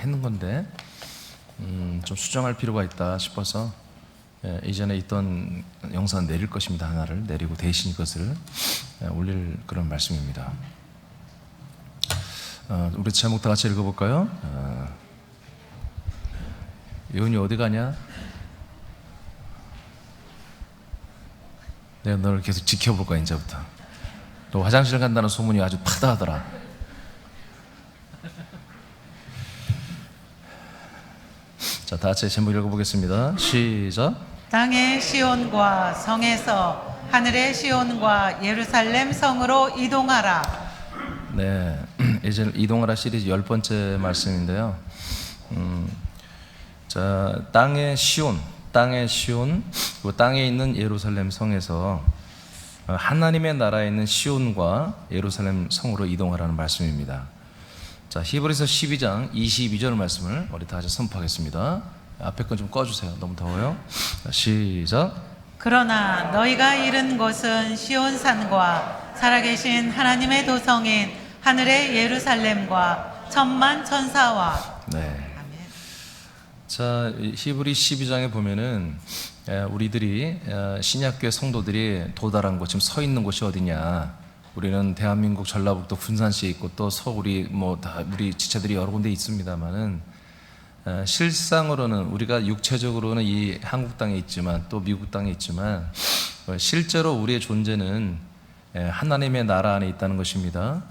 했는 건데 좀 수정할 필요가 있다 싶어서 이전에 있던 영상 내릴 것입니다. 하나를 내리고 대신 이것을 올릴 그런 말씀입니다. 우리 제목 다 같이 읽어볼까요? 예은이 어디 가냐? 내가 너를 계속 지켜볼 거야 이제부터. 너 화장실 간다는 소문이 아주 파다하더라. 자, 다 같이 제목 읽어보겠습니다. 시작. 땅의 시온과 성에서 하늘의 시온과 예루살렘 성으로 이동하라. 네, 이제 이동하라 시리즈 10번째 말씀인데요. 자, 땅의 시온, 그 땅에 있는 예루살렘 성에서 하나님의 나라에 있는 시온과 예루살렘 성으로 이동하라는 말씀입니다. 자, 히브리서 12장 22절 말씀을 우리 다 같이 선포하겠습니다. 앞에 건 좀 꺼주세요. 너무 더워요. 자, 시작. 그러나 너희가 이른 곳은 시온산과 살아계신 하나님의 도성인 하늘의 예루살렘과 천만 천사와. 네. 자, 히브리 12장에 보면은 우리들이 신약교회 성도들이 도달한 곳, 지금 서 있는 곳이 어디냐? 우리는 대한민국 전라북도 군산시에 있고 또 서울이 다 우리 지체들이 여러 군데 있습니다만은 실상으로는 우리가 육체적으로는 이 한국 땅에 있지만 또 미국 땅에 있지만 실제로 우리의 존재는 하나님의 나라 안에 있다는 것입니다.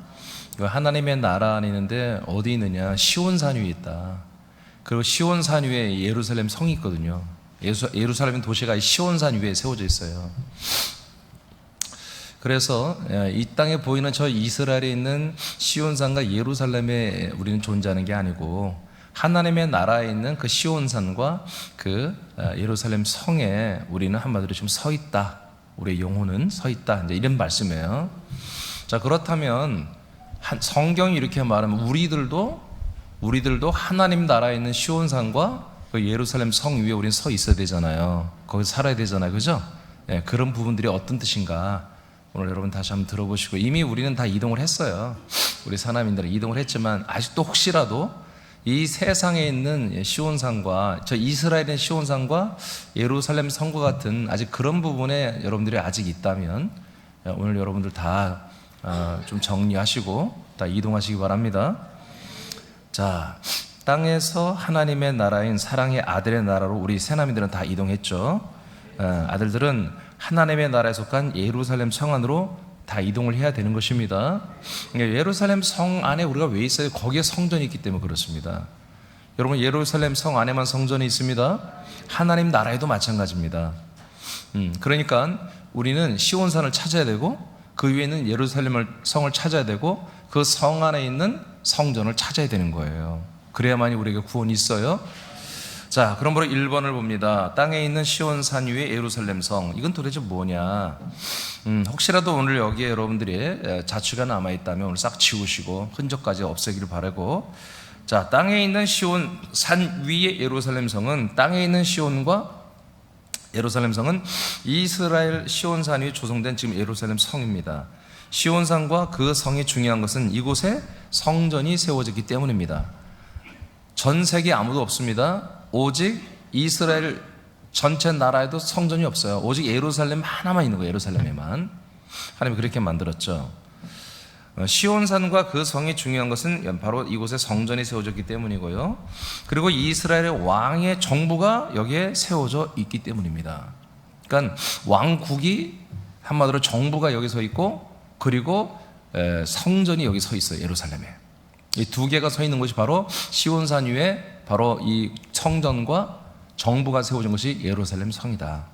하나님의 나라 안에 있는데 어디 있느냐? 시온산 위에 있다. 그리고 시온산 위에 예루살렘 성이 있거든요. 예루살렘 도시가 시온산 위에 세워져 있어요. 그래서 이 땅에 보이는 저 이스라엘에 있는 시온산과 예루살렘에 우리는 존재하는 게 아니고 하나님의 나라에 있는 그 시온산과 그 예루살렘 성에 우리는 한마디로 지금 서 있다. 우리의 영혼은 서 있다. 이제 이런 말씀이에요. 자, 그렇다면 성경이 이렇게 말하면 우리들도 하나님 나라에 있는 시온산과 그 예루살렘 성 위에 우리는 서 있어야 되잖아요. 거기서 살아야 되잖아요. 그죠? 그런 부분들이 어떤 뜻인가? 오늘 여러분 다시 한번 들어보시고, 이미 우리는 다 이동을 했어요. 우리 사남인들은 이동을 했지만 아직도 혹시라도 이 세상에 있는 시온산과 저 이스라엘의 시온산과 예루살렘 성과 같은 아직 그런 부분에 여러분들이 아직 있다면 오늘 여러분들 다 좀 정리하시고 다 이동하시기 바랍니다. 자, 땅에서 하나님의 나라인 사랑의 아들의 나라로 우리 새남이들은 다 이동했죠. 아들들은 하나님의 나라에 속한 예루살렘 성 안으로 다 이동을 해야 되는 것입니다. 예루살렘 성 안에 우리가 왜 있어요? 거기에 성전이 있기 때문에 그렇습니다. 여러분, 예루살렘 성 안에만 성전이 있습니다. 하나님 나라에도 마찬가지입니다. 그러니까 우리는 시온산을 찾아야 되고 그 위에 있는 예루살렘 성을 찾아야 되고 그 성 안에 있는 성전을 찾아야 되는 거예요. 그래야만이 우리에게 구원이 있어요. 자, 그럼 바로 1번을 봅니다. 땅에 있는 시온산 위에 예루살렘 성. 이건 도대체 뭐냐? 혹시라도 오늘 여기에 여러분들이 자취가 남아있다면 오늘 싹 지우시고 흔적까지 없애기를 바라고. 자, 땅에 있는 시온산 위에 예루살렘 성은 땅에 있는 시온과 예루살렘 성은 이스라엘 시온산 위에 조성된 지금 예루살렘 성입니다. 시온산과 그 성이 중요한 것은 이곳에 성전이 세워졌기 때문입니다. 전 세계 아무도 없습니다. 오직 이스라엘 전체 나라에도 성전이 없어요. 오직 예루살렘 하나만 있는 거예요. 예루살렘에만. 하나님이 그렇게 만들었죠. 시온산과 그 성이 중요한 것은 바로 이곳에 성전이 세워졌기 때문이고요. 그리고 이스라엘의 왕의 정부가 여기에 세워져 있기 때문입니다. 그러니까 왕국이 한마디로 정부가 여기 서 있고 그리고 성전이 여기 서 있어요. 예루살렘에. 이 두 개가 서 있는 곳이 바로 시온산 위에 바로 이 성전과 정부가 세워진 것이 예루살렘 성이다.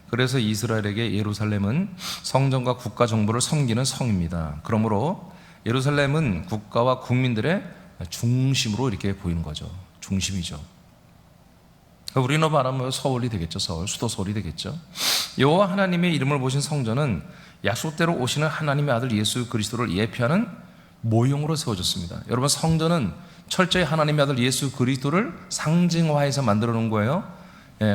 그래서 이스라엘에게 예루살렘은 성전과 국가 정부를 섬기는 성입니다. 그러므로 예루살렘은 국가와 국민들의 중심으로 이렇게 보이는 거죠. 중심이죠. 우리는 말하면 서울이 되겠죠. 수도 서울이 되겠죠. 여호와 하나님의 이름을 보신 성전은 약속대로 오시는 하나님의 아들 예수 그리스도를 예표하는 모형으로 세워졌습니다. 여러분, 성전은 철저히 하나님의 아들 예수 그리스도를 상징화해서 만들어 놓은 거예요.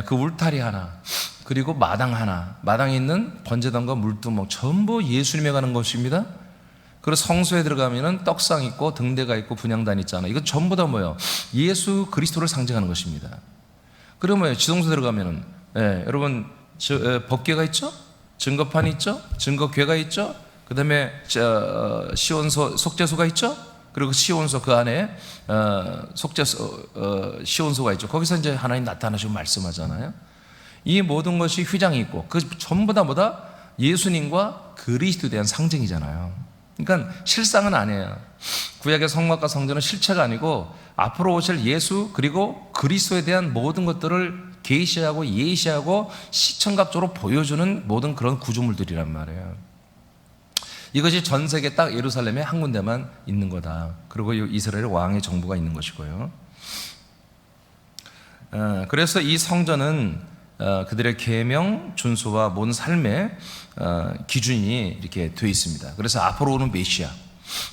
그 울타리 하나, 그리고 마당 하나, 마당에 있는 번제단과 물두멍 전부 예수님에 관한 것입니다. 그리고 성소에 들어가면은 떡상 있고 등대가 있고 분향단 있잖아요. 이거 전부 다 뭐예요? 예수 그리스도를 상징하는 것입니다. 그리고 뭐예요? 지성소 들어가면은 여러분 법궤가 있죠? 증거판이 있죠? 증거궤가 있죠? 그 다음에 시온소 속죄소가 있죠? 그리고 시온소 그 안에 속죄소 시온소가 있죠. 거기서 이제 하나님 나타나시고 말씀하잖아요. 이 모든 것이 휘장이 있고 그 전부 다 뭐다? 예수님과 그리스도에 대한 상징이잖아요. 그러니까 실상은 아니에요. 구약의 성막과 성전은 실체가 아니고 앞으로 오실 예수 그리고 그리스도에 대한 모든 것들을 계시하고 예시하고 시청각적으로 보여주는 모든 그런 구조물들이란 말이에요. 이것이 전 세계 딱 예루살렘에 한 군데만 있는 거다. 그리고 이스라엘 왕의 정부가 있는 것이고요. 그래서 이 성전은 그들의 계명, 준수와 모든 삶의 기준이 이렇게 되어 있습니다. 그래서 앞으로 오는 메시아,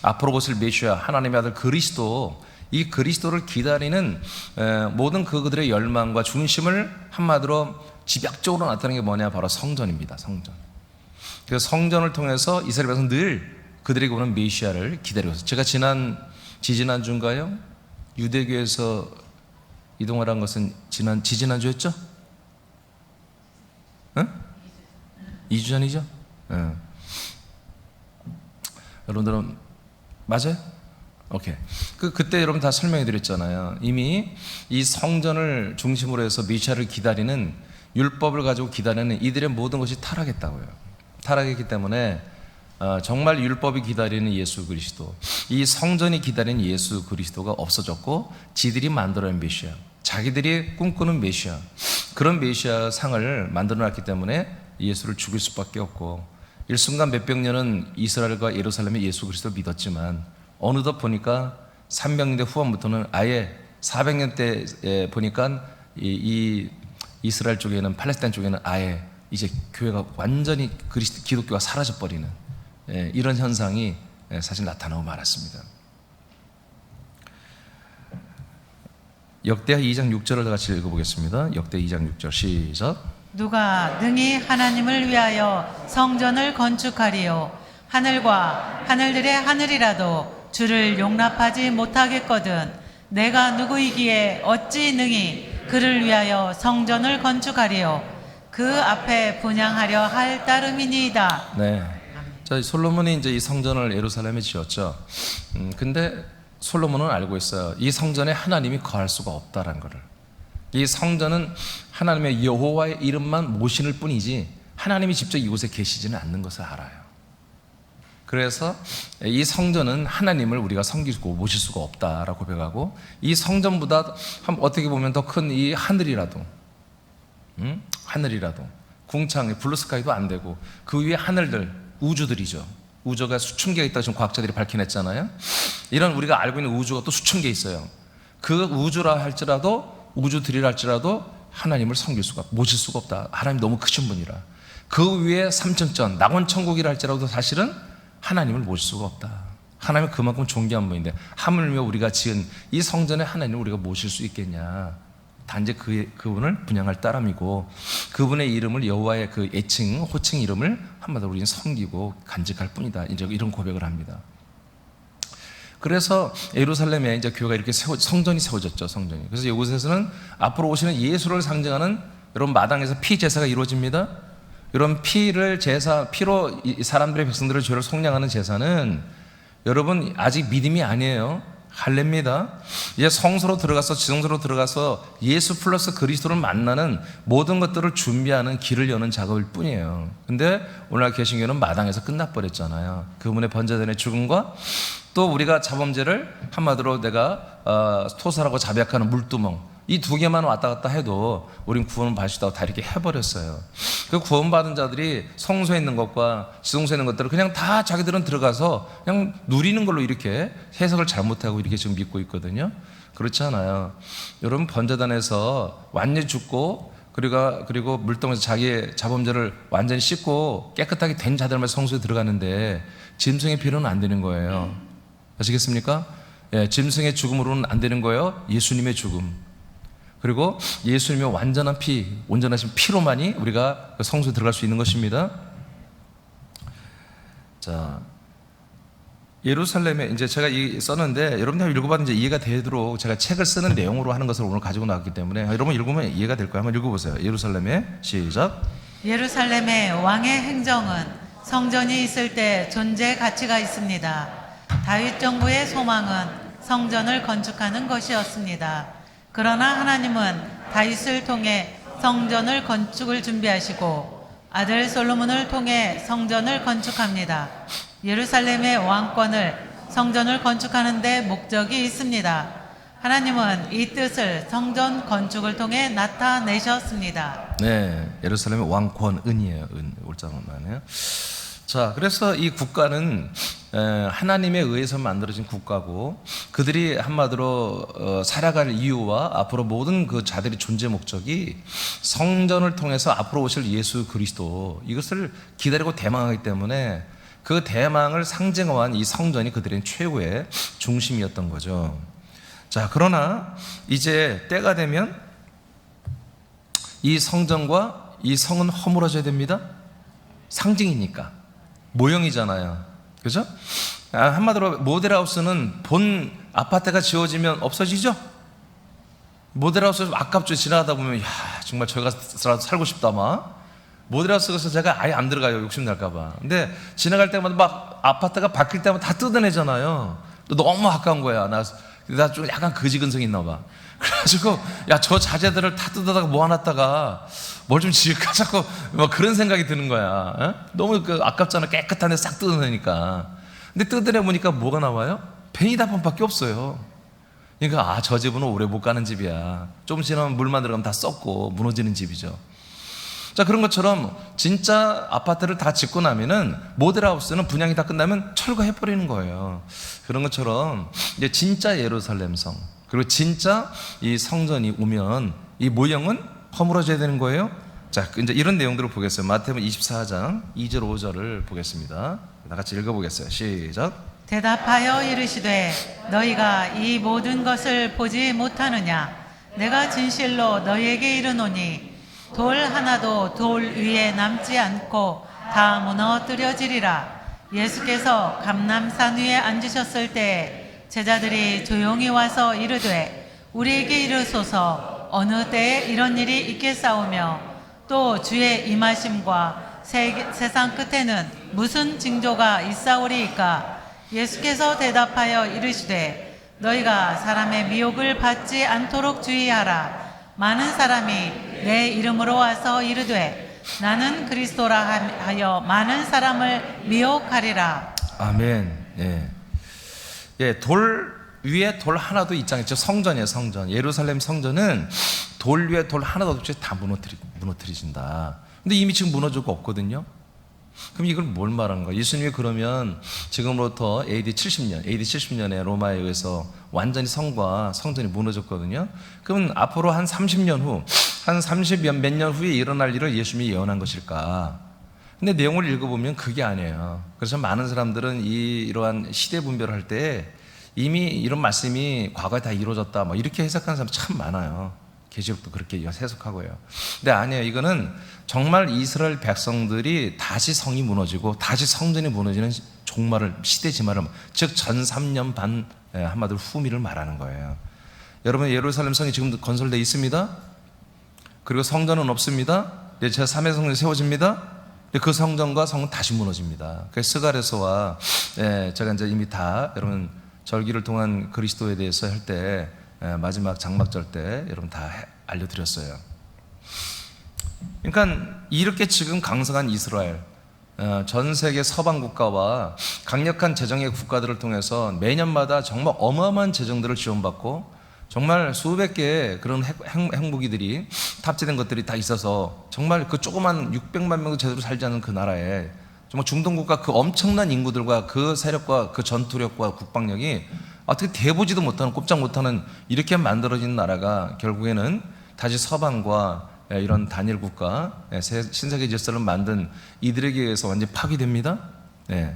앞으로 오실 메시아, 하나님의 아들 그리스도, 이 그리스도를 기다리는 모든 그들의 열망과 중심을 한마디로 집약적으로 나타내는 게 뭐냐? 바로 성전입니다. 성전. 그래서 성전을 통해서 이스라엘 백성은 늘 그들에게 오는 메시아를 기다리고 있어요. 제가 지지난주인가요? 유대교에서 이동을 한 것은 지지난주였죠? 응? 2주 전이죠? 여러분들은 맞아요? 오케이. 그때 여러분 다 설명해 드렸잖아요. 이미 이 성전을 중심으로 해서 메시아를 기다리는 율법을 가지고 기다리는 이들의 모든 것이 타락했다고요. 타락했기 때문에 정말 율법이 기다리는 예수 그리스도, 이 성전이 기다리는 예수 그리스도가 없어졌고 지들이 만들어낸 메시아, 자기들이 꿈꾸는 메시아, 그런 메시아 상을 만들어놨기 때문에 예수를 죽일 수밖에 없고, 일순간 몇백 년은 이스라엘과 예루살렘의 예수 그리스도를 믿었지만 어느덧 보니까 300년대 후반부터는 아예 400년대 보니까 이 이스라엘 쪽에는, 팔레스타인 쪽에는 아예 이제 교회가 완전히 기독교가 사라져버리는 이런 현상이 사실 나타나고 말았습니다. 역대하 2장 6절을 다 같이 읽어보겠습니다. 역대 2장 6절 시작. 누가 능히 하나님을 위하여 성전을 건축하리요? 하늘과 하늘들의 하늘이라도 주를 용납하지 못하겠거든. 내가 누구이기에 어찌 능히 그를 위하여 성전을 건축하리요? 그 앞에 분향하려 할 따름이니이다. 네. 자, 솔로몬이 이제 이 성전을 예루살렘에 지었죠. 근데 솔로몬은 알고 있어요. 이 성전에 하나님이 거할 수가 없다라는 것을. 이 성전은 하나님의 여호와의 이름만 모시는 뿐이지 하나님이 직접 이곳에 계시지는 않는 것을 알아요. 그래서 이 성전은 하나님을 우리가 섬기고 모실 수가 없다라고 고백하고, 이 성전보다 어떻게 보면 더 큰 이 하늘이라도, 하늘이라도 궁창 블루스카이도 안 되고 그 위에 하늘들, 우주들이죠. 우주가 수천 개가 있다고 지금 과학자들이 밝혀냈잖아요. 이런 우리가 알고 있는 우주가 또 수천 개 있어요. 그 우주라 할지라도, 우주들이라 할지라도 하나님을 섬길 수가, 모실 수가 없다. 하나님 너무 크신 분이라. 그 위에 삼천전 낙원천국이라 할지라도 사실은 하나님을 모실 수가 없다. 하나님은 그만큼 존귀한 분인데 하물며 우리가 지은 이 성전에 하나님을 우리가 모실 수 있겠냐? 단지 그분을 분양할 따름이고, 그분의 이름을, 여호와의 그 애칭, 호칭 이름을 한마디로 우리는 섬기고 간직할 뿐이다. 이제 이런 고백을 합니다. 그래서 예루살렘에 이제 교회가 이렇게 성전이 세워졌죠. 성전이. 그래서 이곳에서는 앞으로 오시는 예수를 상징하는 여러분 마당에서 피 제사가 이루어집니다. 이런 피로 사람들의 백성들의 죄를 속량하는 제사는 여러분 아직 믿음이 아니에요. 할례입니다. 이제 성소로 들어가서, 지성소로 들어가서 예수 플러스 그리스도를 만나는 모든 것들을 준비하는 길을 여는 작업일 뿐이에요. 근데 오늘날 개신교는 마당에서 끝나버렸잖아요. 그분의 번제단의 죽음과 또 우리가 자범죄를 한마디로 내가 토살하고 자백하는 물두멍, 이 두 개만 왔다 갔다 해도 우린 구원을 받을 수 있다고 다 이렇게 해버렸어요. 그 구원받은 자들이 성소에 있는 것과 지성소에 있는 것들을 그냥 다 자기들은 들어가서 그냥 누리는 걸로 이렇게 해석을 잘못하고 이렇게 지금 믿고 있거든요. 그렇지 않아요. 여러분 번제단에서 완전히 죽고 그리고 물동에서 자기의 자범죄를 완전히 씻고 깨끗하게 된 자들만 성소에 들어가는데 짐승의 피로는 안 되는 거예요. 아시겠습니까? 예, 짐승의 죽음으로는 안 되는 거예요. 예수님의 죽음. 그리고 예수님의 완전한 피, 온전하신 피로만이 우리가 성소에 들어갈 수 있는 것입니다. 자, 예루살렘에 이제 제가 썼는데 여러분들 읽어봐도 이제 이해가 되도록 제가 책을 쓰는 내용으로 하는 것을 오늘 가지고 나왔기 때문에 여러분 읽으면 이해가 될 거예요. 한번 읽어보세요. 예루살렘에 시작. 예루살렘의 왕의 행정은 성전이 있을 때 존재 가치가 있습니다. 다윗 정부의 소망은 성전을 건축하는 것이었습니다. 그러나 하나님은 다윗을 통해 성전을 건축을 준비하시고 아들 솔로몬을 통해 성전을 건축합니다. 예루살렘의 왕권을 성전을 건축하는 데 목적이 있습니다. 하나님은 이 뜻을 성전 건축을 통해 나타내셨습니다. 네, 예루살렘의 왕권은이에요. 올자만해요. 자, 그래서 이 국가는 하나님에 의해서 만들어진 국가고 그들이 한마디로 살아갈 이유와 앞으로 모든 그 자들의 존재 목적이 성전을 통해서 앞으로 오실 예수 그리스도 이것을 기다리고 대망하기 때문에 그 대망을 상징한 이 성전이 그들의 최고의 중심이었던 거죠. 자, 그러나 이제 때가 되면 이 성전과 이 성은 허물어져야 됩니다. 상징이니까. 모형이잖아요. 그죠? 한마디로 모델하우스는 본 아파트가 지어지면 없어지죠? 모델하우스 아깝죠. 지나가다 보면, 야, 정말 저희가 살고 싶다, 막. 모델하우스에서 제가 아예 안 들어가요. 욕심날까봐. 근데 지나갈 때마다 막 아파트가 바뀔 때마다 다 뜯어내잖아요. 또 너무 아까운 거야. 나 좀 약간 거지근성이 있나 봐. 그래가지고, 야, 저 자재들을 다 뜯어다가 모아놨다가 뭘 좀 지을까 자꾸 뭐 그런 생각이 드는 거야. 에? 너무 아깝잖아. 깨끗한 데 싹 뜯어내니까. 근데 뜯어내 보니까 뭐가 나와요? 베니다판밖에 없어요. 그러니까 저 집은 오래 못 가는 집이야. 좀 지나면 물만 들어가면 다 썩고 무너지는 집이죠. 자, 그런 것처럼 진짜 아파트를 다 짓고 나면은 모델하우스는 분양이 다 끝나면 철거해버리는 거예요. 그런 것처럼 이제 진짜 예루살렘 성 그리고 진짜 이 성전이 오면 이 모형은 허물어져야 되는 거예요. 자, 이제 이런 내용들을 보겠어요. 마태복음 24장 2절 5절을 보겠습니다. 다 같이 읽어보겠어요. 시작. 대답하여 이르시되 너희가 이 모든 것을 보지 못하느냐? 내가 진실로 너희에게 이르노니 돌 하나도 돌 위에 남지 않고 다 무너뜨려지리라. 예수께서 감람산 위에 앉으셨을 때 제자들이 조용히 와서 이르되 우리에게 이르소서 어느 때에 이런 일이 있겠사오며 또 주의 임하심과 세상 끝에는 무슨 징조가 있사오리이까. 예수께서 대답하여 이르시되 너희가 사람의 미혹을 받지 않도록 주의하라. 많은 사람이 내 이름으로 와서 이르되 나는 그리스도라 하여 많은 사람을 미혹하리라. 아멘. 예. 예, 돌 위에 돌 하나도 있지 않겠죠. 성전이에요, 성전. 예루살렘 성전은 돌 위에 돌 하나도 없이 다 무너뜨리진다. 근데 이미 지금 무너지고 없거든요. 그럼 이걸 뭘 말하는 거야? 예수님이 그러면 지금부터 AD 70년에 로마에 의해서 완전히 성과 성전이 무너졌거든요. 그러면 앞으로 한 30년 후, 한 30 몇 년 후에 일어날 일을 예수님이 예언한 것일까? 근데 내용을 읽어보면 그게 아니에요. 그래서 많은 사람들은 이러한 시대 분별을 할 때 이미 이런 말씀이 과거에 다 이루어졌다, 뭐 이렇게 해석하는 사람 참 많아요. 계시록도 그렇게 해석하고요. 근데 아니에요. 이거는 정말 이스라엘 백성들이 다시 성이 무너지고 다시 성전이 무너지는 종말을, 시대 지말을, 즉 전 3년 반 한마디로 후미를 말하는 거예요. 여러분, 예루살렘 성이 지금 건설되어 있습니다. 그리고 성전은 없습니다. 제 3회 성전이 세워집니다. 그 성전과 성은 다시 무너집니다. 그래서 스가랴서와 제가 이제 이미 다 여러분 절기를 통한 그리스도에 대해서 할 때 마지막 장막절 때 여러분 다 알려드렸어요. 그러니까 이렇게 지금 강성한 이스라엘, 전 세계 서방 국가와 강력한 재정의 국가들을 통해서 매년마다 정말 어마어마한 재정들을 지원받고 정말 수백 개의 그런 핵무기들이 탑재된 것들이 다 있어서 정말 그 조그만 600만 명도 제대로 살지 않는 그 나라에 정말 중동 국가 그 엄청난 인구들과 그 세력과 그 전투력과 국방력이 어떻게 대보지도 못하는, 꼼짝 못하는 이렇게 만들어진 나라가 결국에는 다시 서방과 이런 단일 국가, 신세계 질서를 만든 이들에게 의해서 완전히 파괴됩니다. 네.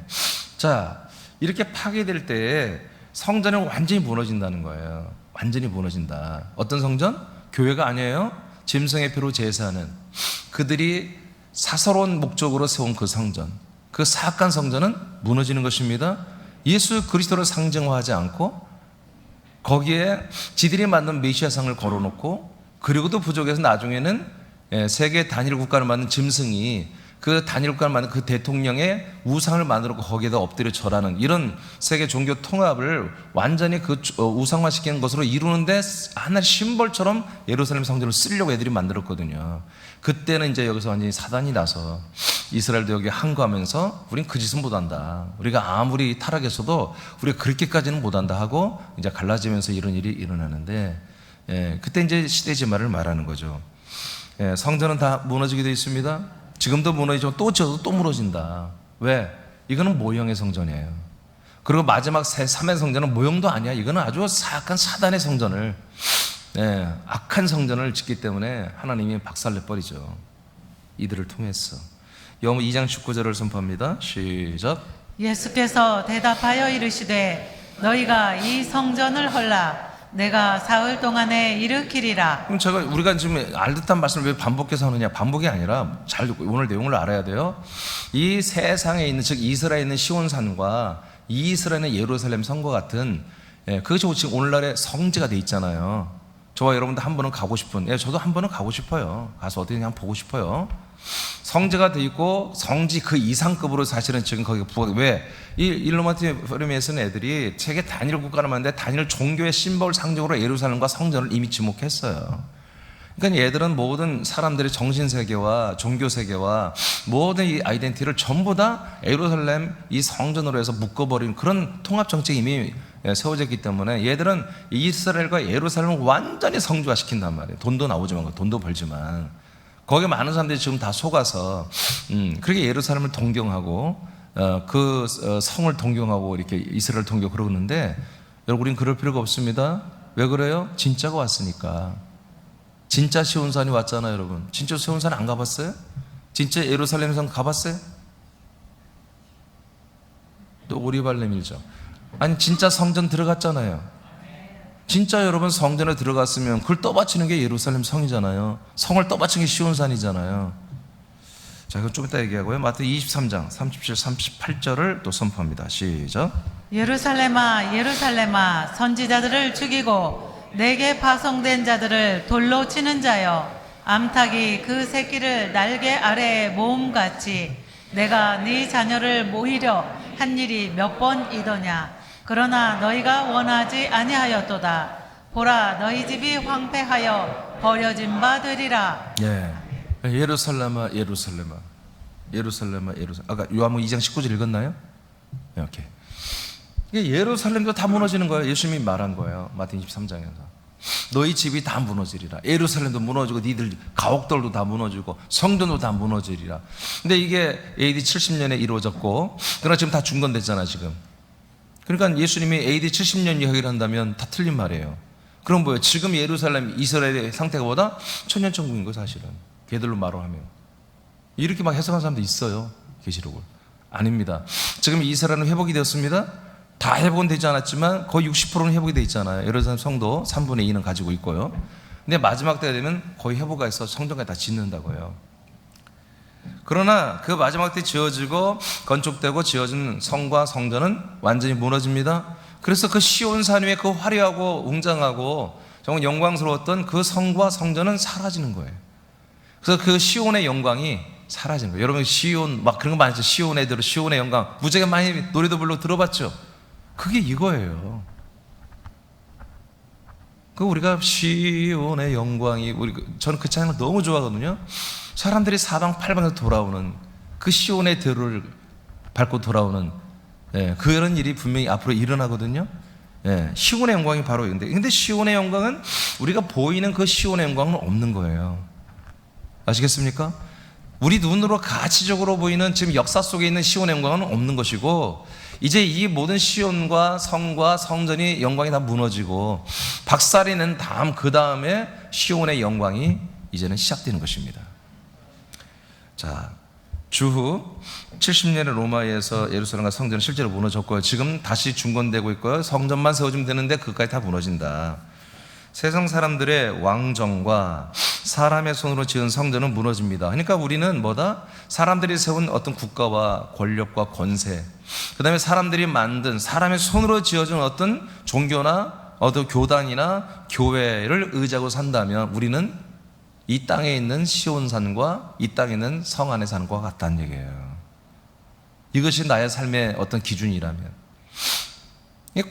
자, 이렇게 파괴될 때에 성전이 완전히 무너진다는 거예요. 완전히 무너진다. 어떤 성전? 교회가 아니에요. 짐승의 피로 제사하는 그들이 사사로운 목적으로 세운 그 성전, 그 사악한 성전은 무너지는 것입니다. 예수 그리스도를 상징화하지 않고 거기에 지들이 만든 메시아상을 걸어놓고 그리고도 부족해서 나중에는 세계 단일 국가를 만든 짐승이 그 단일 국가를 만든 그 대통령의 우상을 만들고 거기에다 엎드려 절하는 이런 세계 종교 통합을 완전히 그 우상화시키는 것으로 이루는데 하나의 심벌처럼 예루살렘 성전을 쓰려고 애들이 만들었거든요. 그때는 이제 여기서 완전히 사단이 나서 이스라엘도 여기 항거하면서 우린 그 짓은 못한다. 우리가 아무리 타락했어도 우리가 그렇게까지는 못한다 하고 이제 갈라지면서 이런 일이 일어나는데 그때 이제 시대지말을 말하는 거죠. 성전은 다 무너지게 되어 있습니다. 지금도 무너지고 또 지어도 또 무너진다. 왜? 이거는 모형의 성전이에요. 그리고 마지막 3의 성전은 모형도 아니야. 이거는 아주 사악한 사단의 성전을 악한 성전을 짓기 때문에 하나님이 박살내버리죠. 이들을 통해서. 요한복음 2장 19절을 선포합니다. 시작. 예수께서 대답하여 이르시되 너희가 이 성전을 헐라 내가 사흘 동안에 일으키리라. 그럼 우리가 지금 알 듯한 말씀을 왜 반복해서 하느냐? 반복이 아니라 잘 듣고 오늘 내용을 알아야 돼요. 이 세상에 있는, 즉 이스라엘에 있는 시온산과 이스라엘에 있는 예루살렘 성과 같은 그것이 지금 오늘날의 성지가 돼 있잖아요. 저와 여러분도 한 번은 가고 싶은, 저도 한 번은 가고 싶어요. 가서 어떻게 그냥 보고 싶어요. 성지가 돼 있고 성지 그 이상급으로 사실은 지금 거기가 왜? 이 일로마티포름에서는 애들이 세계 단일 국가를 만드는데 단일 종교의 심벌 상징으로 예루살렘과 성전을 이미 지목했어요. 그러니까 얘들은 모든 사람들의 정신세계와 종교세계와 모든 이 아이덴티티를 전부 다 예루살렘 이 성전으로 해서 묶어버린 그런 통합정책이 이미 세워져 있기 때문에 얘들은 이스라엘과 예루살렘을 완전히 성주화시킨단 말이에요. 돈도 나오지만, 돈도 벌지만. 거기에 많은 사람들이 지금 다 속아서, 그렇게 예루살렘을 동경하고, 그 성을 동경하고 이렇게 이스라엘을 동경 그러는데, 여러분, 우린 그럴 필요가 없습니다. 왜 그래요? 진짜가 왔으니까. 진짜 시온산이 왔잖아요, 여러분. 진짜 시온산 안 가봤어요? 진짜 예루살렘 성 가봤어요? 또 오리발렘이죠. 아니, 진짜 성전 들어갔잖아요. 진짜 여러분 성전에 들어갔으면 그걸 떠받치는 게 예루살렘 성이잖아요. 성을 떠받치는 게 시온산이잖아요. 자, 이거 좀 이따 얘기하고요. 마태 23장 37, 38절을 또 선포합니다. 시작. 예루살렘아 예루살렘아 선지자들을 죽이고 내게 파송된 자들을 돌로 치는 자여 암탉이 그 새끼를 날개 아래에 모음같이 내가 네 자녀를 모이려 한 일이 몇 번이더냐. 그러나 너희가 원하지 아니하였도다. 보라 너희 집이 황폐하여 버려진 바 되리라. 예루살렘아 예루살렘아 예루살렘아 예루살렘. 아까 요한복음 2장 19절 읽었나요? 이렇게 예루살렘도 다 무너지는 거예요. 예수님이 말한 거예요. 마태 23장에서 너희 집이 다 무너지리라. 예루살렘도 무너지고 니들 가옥들도 다 무너지고 성전도 다 무너지리라. 근데 이게 AD 70년에 이루어졌고 그러나 지금 다 중건됐잖아 지금. 그러니까 예수님이 AD 70년 이야기를 한다면 다 틀린 말이에요. 그럼 뭐예요? 지금 예루살렘 이스라엘의 상태가 보다 천년천국인 거예요 사실은. 걔들로 말을 하면 이렇게 막 해석하는 사람도 있어요. 계시록을. 아닙니다. 지금 이스라엘은 회복이 되었습니다. 다 회복은 되지 않았지만 거의 60%는 회복이 되어 있잖아요. 예루살렘 성도 3분의 2는 가지고 있고요. 근데 마지막 때가 되면 거의 회복가 있어 성전까지 다 짓는다고요. 그러나 그 마지막 때 지어지고 건축되고 지어진 성과 성전은 완전히 무너집니다. 그래서 그 시온산 위에 그 화려하고 웅장하고 정말 영광스러웠던 그 성과 성전은 사라지는 거예요. 그래서 그 시온의 영광이 사라지는 거예요. 여러분 시온 막 그런 거 많이 했죠. 시온의 대로 시온의 영광 무지하게 많이 노래도 부르고 들어봤죠. 그게 이거예요. 그 우리가 시온의 영광이 저는 그 찬양을 너무 좋아하거든요. 사람들이 사방팔방에서 돌아오는 그 시온의 대로를 밟고 돌아오는 그런 일이 분명히 앞으로 일어나거든요. 시온의 영광이 바로 이건데, 근데 시온의 영광은 우리가 보이는 그 시온의 영광은 없는 거예요. 아시겠습니까? 우리 눈으로 가치적으로 보이는 지금 역사 속에 있는 시온의 영광은 없는 것이고, 이제 이 모든 시온과 성과 성전이 영광이 다 무너지고 박살이 낸 그 다음에 시온의 영광이 이제는 시작되는 것입니다. 자, 주후 70년의 로마에서 예루살렘과 성전은 실제로 무너졌고요. 지금 다시 중건되고 있고요. 성전만 세워지면 되는데 그것까지 다 무너진다. 세상 사람들의 왕정과 사람의 손으로 지은 성전은 무너집니다. 그러니까 우리는 뭐다? 사람들이 세운 어떤 국가와 권력과 권세, 그 다음에 사람들이 만든 사람의 손으로 지어진 어떤 종교나 어떤 교단이나 교회를 의지하고 산다면 우리는 이 땅에 있는 시온산과 이 땅에 있는 성 안의 산과 같다는 얘기예요. 이것이 나의 삶의 어떤 기준이라면,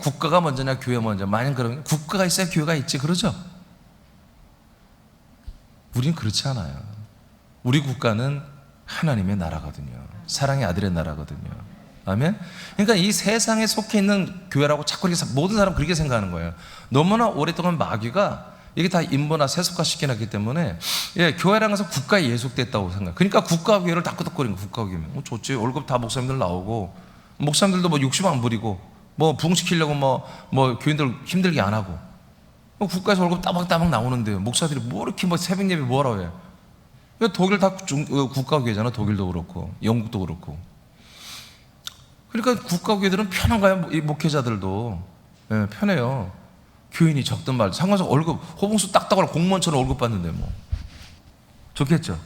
국가가 먼저냐 교회 먼저, 만약 그러면 국가가 있어야 교회가 있지, 그러죠? 우리는 그렇지 않아요. 우리 국가는 하나님의 나라거든요. 사랑의 아들의 나라거든요. 아멘? 그러니까 이 세상에 속해 있는 교회라고 자꾸 이렇게 모든 사람 그렇게 생각하는 거예요. 너무나 오랫동안 마귀가 이게 다 인보나 세속화 시켜놨기 때문에, 교회라는 것은 국가에 예속됐다고 생각. 그러니까 국가교회를 다 끄덕거리는 거예요. 국가교회면 좋지, 월급 다 목사님들 나오고, 목사님들도 뭐 욕심 안 부리고, 뭐 부흥시키려고 뭐 교인들 힘들게 안 하고, 국가에서 월급 따박따박 나오는데 목사들이 뭐 이렇게 뭐 새벽 예배 뭐라고 해요? 독일 다 국가교회잖아. 독일도 그렇고 영국도 그렇고. 그러니까 국가교회들은 편한 거야. 이 목회자들도 편해요. 교인이 적든 말든 상관없어. 월급 호봉수 딱딱하고 공무원처럼 월급 받는데 뭐 좋겠죠.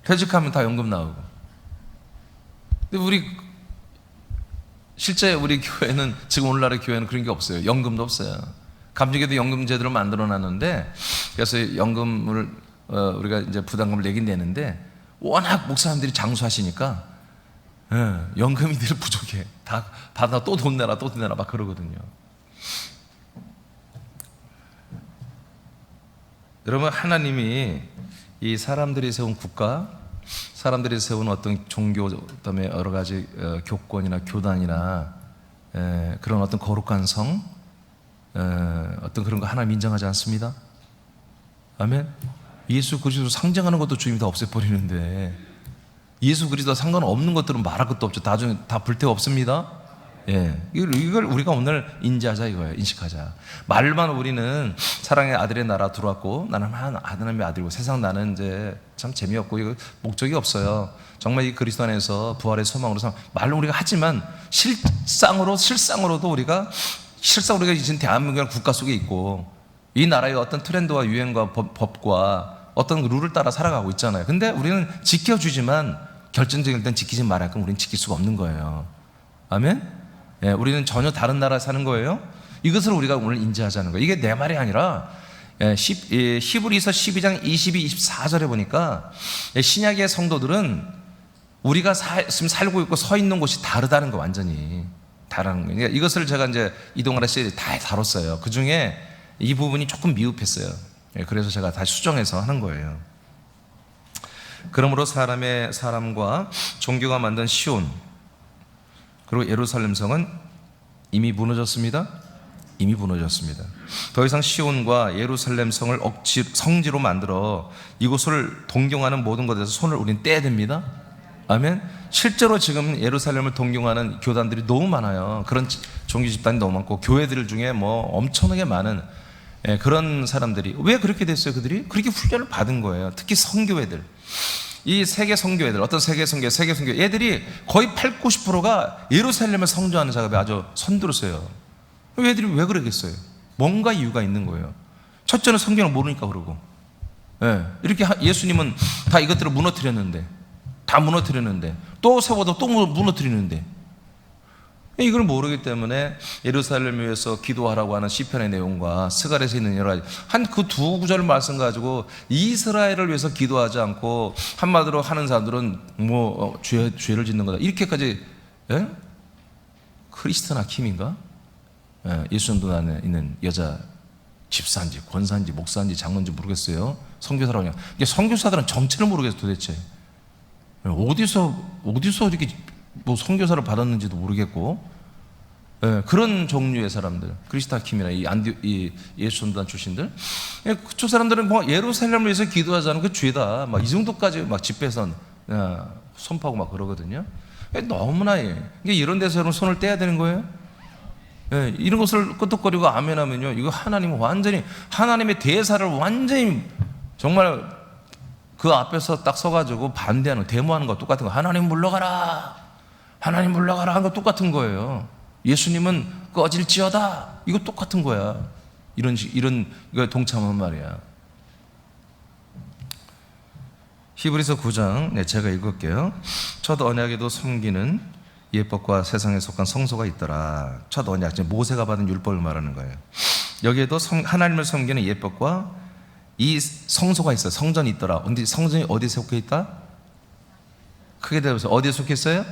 퇴직하면 다 연금 나오고. 근데 실제 우리 교회는, 지금 오늘날의 교회는 그런 게 없어요. 연금도 없어요. 감리교도 연금 제도를 만들어 놨는데, 그래서 연금을 우리가 이제 부담금을 내긴 내는데, 워낙 목사님들이 장수하시니까 연금이 늘 부족해. 다 받아 또 돈 내라 막 그러거든요. 여러분, 하나님이 이 사람들이 세운 국가, 사람들이 세운 어떤 종교, 그다음에 여러 가지 교권이나 교단이나 그런 어떤 거룩한 성, 어떤 그런 거 하나님 인정하지 않습니다. 아멘. 예수 그리스도 상징하는 것도 주님이 다 없애버리는데, 예수 그리스도와 상관없는 것들은 말할 것도 없죠. 나중에 다 불태워 없습니다. 이걸 우리가 오늘 인지하자 이거예요. 인식하자. 말만 우리는 사랑의 아들의 나라 들어왔고, 나는 하나님의 아들이고, 세상 나는 이제 참 재미없고 이거 목적이 없어요. 정말 이 그리스도 안에서 부활의 소망으로 말로 우리가 하지만, 실상으로도 우리가 지금 대한민국이라는 국가 속에 있고, 이 나라의 어떤 트렌드와 유행과 법과 어떤 룰을 따라 살아가고 있잖아요. 근데 우리는 지켜주지만 결정적일 땐 지키지 말할 건 우리는 지킬 수가 없는 거예요. 아멘? 우리는 전혀 다른 나라에 사는 거예요. 이것을 우리가 오늘 인지하자는 거예요. 이게 내 말이 아니라 히브리서 12장 22, 24절에 보니까 신약의 성도들은 우리가 지금 살고 있고 서 있는 곳이 다르다는 거, 완전히 다르다는 거예요. 그러니까 이것을 제가 이제 이동하라 시리즈 다 다뤘어요. 그 중에 이 부분이 조금 미흡했어요. 그래서 제가 다시 수정해서 하는 거예요. 그러므로 사람과 종교가 만든 시온, 그리고 예루살렘 성은 이미 무너졌습니다. 이미 무너졌습니다. 더 이상 시온과 예루살렘 성을 성지로 만들어 이곳을 동경하는 모든 것에서 손을 우리는 떼야 됩니다. 아멘. 실제로 지금 예루살렘을 동경하는 교단들이 너무 많아요. 그런 종교 집단이 너무 많고, 교회들 중에 뭐 엄청나게 많은 그런 사람들이. 왜 그렇게 됐어요? 그들이 그렇게 훈련을 받은 거예요. 특히 성교회들, 이 세계 성교회들, 어떤 세계 성교, 얘들이 거의 80, 90%가 예루살렘을 성조하는 작업에 아주 선두를. 얘들이 왜 그러겠어요? 뭔가 이유가 있는 거예요. 첫째는 성경을 모르니까 그러고, 이렇게 예수님은 다 이것들을 무너뜨렸는데, 또 세워도 또 무너뜨리는데, 이걸 모르기 때문에 예루살렘을 위해서 기도하라고 하는 시편의 내용과 스갈에서 있는 여러 가지 그 두 구절 말씀 가지고 이스라엘을 위해서 기도하지 않고, 한마디로 하는 사람들은 뭐 죄를 짓는 거다, 이렇게까지. 크리스천 아킴인가? 예수님도 안에 있는 여자 집사인지 권사인지 목사인지 장로인지 모르겠어요. 선교사라고 그냥. 이게 선교사들은 정체를 모르겠어 도대체. 어디서 이렇게 뭐 선교사를 받았는지도 모르겠고, 그런 종류의 사람들, 크리스타킴이나 이 예수전도단 출신들, 저 사람들은 뭐 예루살렘을 위해서 기도하지 않은 그 죄다, 막 이 정도까지 막 집회에서 선포하고 막 그러거든요. 너무나 이런 데서 여러분 손을 떼야 되는 거예요. 이런 것을 끄덕거리고 아멘하면요, 이거 하나님은 완전히 하나님의 대사를 완전히 정말 그 앞에서 딱 서가지고 반대하는, 데모하는 거 똑같은 거. 하나님 물러가라 하는 거 똑같은 거예요. 예수님은 꺼질지어다, 이거 똑같은 거야. 이거 동참한 말이야. 히브리서 9장 제가 읽을게요. 첫 언약에도 섬기는 예법과 세상에 속한 성소가 있더라. 첫 언약, 지금 모세가 받은 율법을 말하는 거예요. 여기에도 하나님을 섬기는 예법과 이 성소가 있어요. 성전이 있더라. 근데 성전이 어디에 속해 있다? 크게 들어서 어디에 속해 있어요?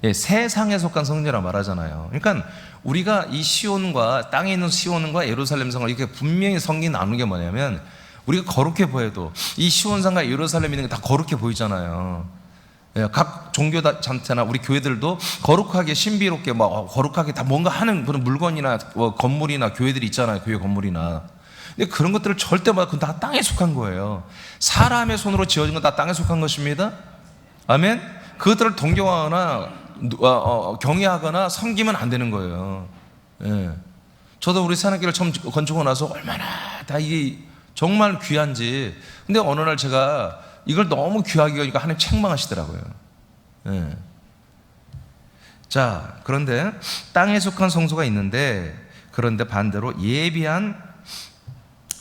예, 세상에 속한 성전이라 말하잖아요. 그러니까 우리가 이 시온과 땅에 있는 시온과 예루살렘 성을 이렇게 분명히 성경이 나누는 게 뭐냐면, 우리가 거룩해 보여도 이 시온산과 예루살렘에 있는 게 다 거룩해 보이잖아요. 예, 각 종교 단체나 우리 교회들도 거룩하게 신비롭게 막 거룩하게 다 뭔가 하는 그런 물건이나 건물이나 교회들이 있잖아요. 교회 건물이나. 근데 그런 것들을 절대 그건 다 땅에 속한 거예요. 사람의 손으로 지어진 건 다 땅에 속한 것입니다. 아멘. 그것들을 동경하거나 경외하거나 섬기면 안 되는 거예요. 예. 저도 우리 산악교를 처음 건축하고 나서 얼마나 다 이게 정말 귀한지. 근데 어느 날 제가 이걸 너무 귀하게 여기니까 하나님 책망하시더라고요. 예. 자, 그런데 땅에 속한 성소가 있는데, 그런데 반대로 예비한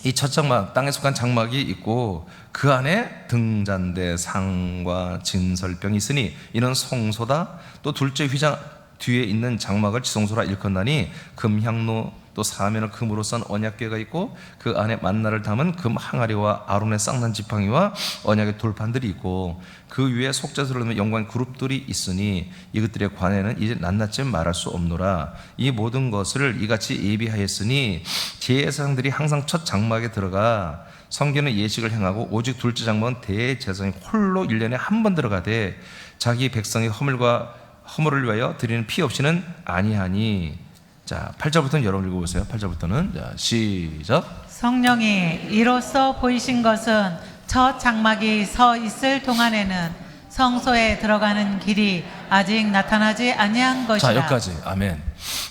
이 첫 장막, 땅에 속한 장막이 있고 그 안에 등잔대, 상과 진설병이 있으니 이는 성소다. 또 둘째 휘장 뒤에 있는 장막을 지성소라 일컫나니 금향로 또 사면을 금으로 싼 언약궤가 있고 그 안에 만나를 담은 금 항아리와 아론의 쌍난 지팡이와 언약의 돌판들이 있고 그 위에 속죄소를 넣는 영광의 그룹들이 있으니 이것들의 관에는 이제 낱낱이 말할 수 없노라. 이 모든 것을 이같이 예비하였으니 제사장들이 항상 첫 장막에 들어가 섬기는 예식을 행하고 오직 둘째 장막은 대제사장이 홀로 1년에 한 번 들어가되 자기 백성의 허물을 위하여 드리는 피 없이는 아니하니. 자, 8절부터는 여러분 읽어보세요. 8절부터는 자, 시작. 성령이 이로써 보이신 것은 첫 장막이 서 있을 동안에는 성소에 들어가는 길이 아직 나타나지 아니한 것이다. 자, 여기까지. 아멘.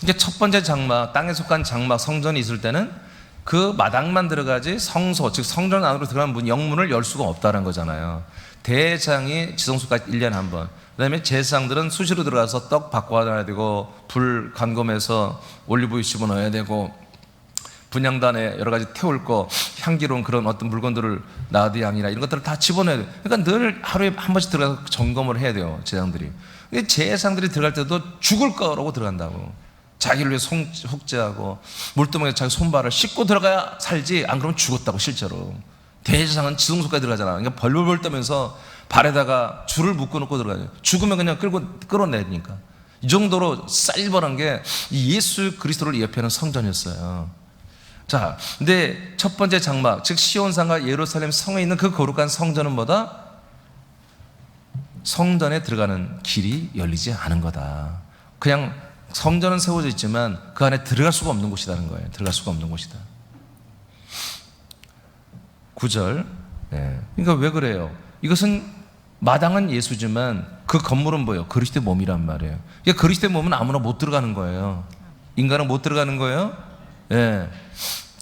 이게 첫 번째 장막, 땅에 속한 장막, 성전이 있을 때는 그 마당만 들어가지 성소, 즉 성전 안으로 들어가는 문, 영문을 열 수가 없다는 거잖아요. 대장이 지성소까지 1년에 한 번. 그 다음에 제사장들은 수시로 들어가서 떡 바꿔놔야 되고 불 감금해서 올리브유 집어넣어야 되고 분향단에 여러 가지 태울 거 향기로운 그런 어떤 물건들을 나드 향이나 이런 것들을 다 집어넣어야 돼요. 그러니까 늘 하루에 한 번씩 들어가서 점검을 해야 돼요. 제사장들이. 제사장들이 들어갈 때도 죽을 거라고 들어간다고. 자기를 위해 속죄하고 물두멍에 자기 손발을 씻고 들어가야 살지, 안 그러면 죽었다고. 실제로 대제사장은 지성소까지 들어가잖아. 그러니까 벌벌 떠면서 발에다가 줄을 묶어놓고 들어가요. 죽으면 그냥 끌어내니까. 이 정도로 쌀벌한 게 이 예수 그리스도를 예표하는 성전이었어요. 자, 근데 첫 번째 장막, 즉 시온산과 예루살렘 성에 있는 그 거룩한 성전은 뭐다? 성전에 들어가는 길이 열리지 않은 거다. 그냥 성전은 세워져 있지만 그 안에 들어갈 수가 없는 곳이라는 거예요. 들어갈 수가 없는 곳이다. 9절. 네. 그러니까 왜 그래요? 이것은 마당은 예수지만 그 건물은 뭐예요? 그리스도의 몸이란 말이에요. 그러니까 그리스도의 몸은 아무나 못 들어가는 거예요. 인간은 못 들어가는 거예요. 예.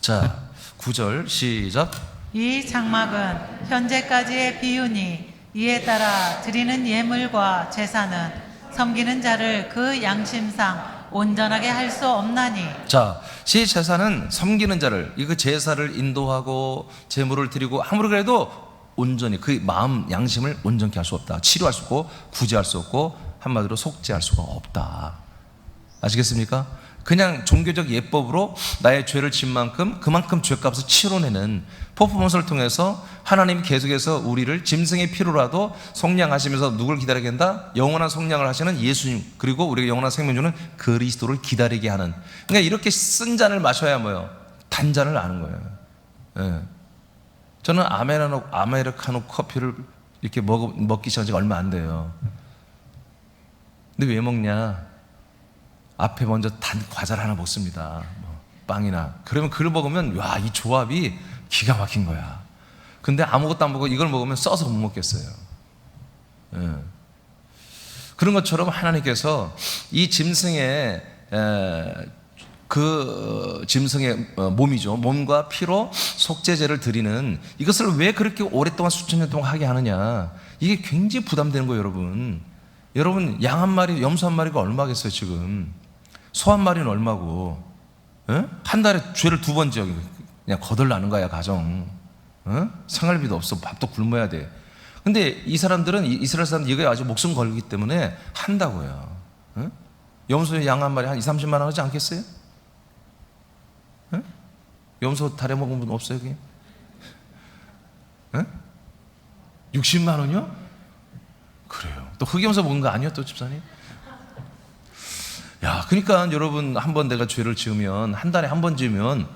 자, 9절 시작. 이 장막은 현재까지의 비유니 이에 따라 드리는 예물과 제사는 섬기는 자를 그 양심상 온전하게 할 수 없나니. 자, 시 제사는 섬기는 자를, 이거 제사를 인도하고 제물을 드리고 아무리 그래도 온전히 그 마음 양심을 온전케 할 수 없다. 치료할 수 없고 구제할 수 없고 한마디로 속죄할 수가 없다. 아시겠습니까? 그냥 종교적 예법으로 나의 죄를 진 만큼 그만큼 죄값을 치러내는 퍼포먼스를 통해서 하나님이 계속해서 우리를 짐승의 피로라도 속량하시면서 누굴 기다리게 한다? 영원한 속량을 하시는 예수님, 그리고 우리가 영원한 생명 주는 그리스도를 기다리게 하는. 그러니까 이렇게 쓴 잔을 마셔야 뭐예요? 단잔을 아는 거예요. 예. 저는 아메리카노 커피를 이렇게 먹기 시작한 지가 얼마 안 돼요. 근데 왜 먹냐? 앞에 먼저 단 과자를 하나 먹습니다. 빵이나. 그러면 그걸 먹으면 와, 이 조합이 기가 막힌 거야. 근데 아무것도 안 먹고 이걸 먹으면 써서 못 먹겠어요. 예. 그런 것처럼 하나님께서 이 짐승의 그 짐승의 몸이죠. 몸과 피로 속죄제를 드리는 이것을 왜 그렇게 오랫동안 수천 년 동안 하게 하느냐. 이게 굉장히 부담되는 거예요, 여러분. 여러분, 양 한 마리, 염소 한 마리가 얼마겠어요, 지금? 소 한 마리는 얼마고? 에? 한 달에 죄를 2번 지어. 그냥 거덜나는 거야, 가정. 생활비도 없어. 밥도 굶어야 돼. 근데 이 사람들은, 이스라엘 사람들 이거에 아주 목숨 걸기 때문에 한다고요. 응? 염소의 양 한 마리 한 2, 30만 원 하지 않겠어요? 응? 염소 다려 먹은 분 없어요, 여기? 응? 60만 원이요? 그래요. 또 흑염소 먹은 거 아니요, 또 집사님? 야, 그러니까 여러분, 한 번 내가 죄를 지으면, 한 달에 한 번 지으면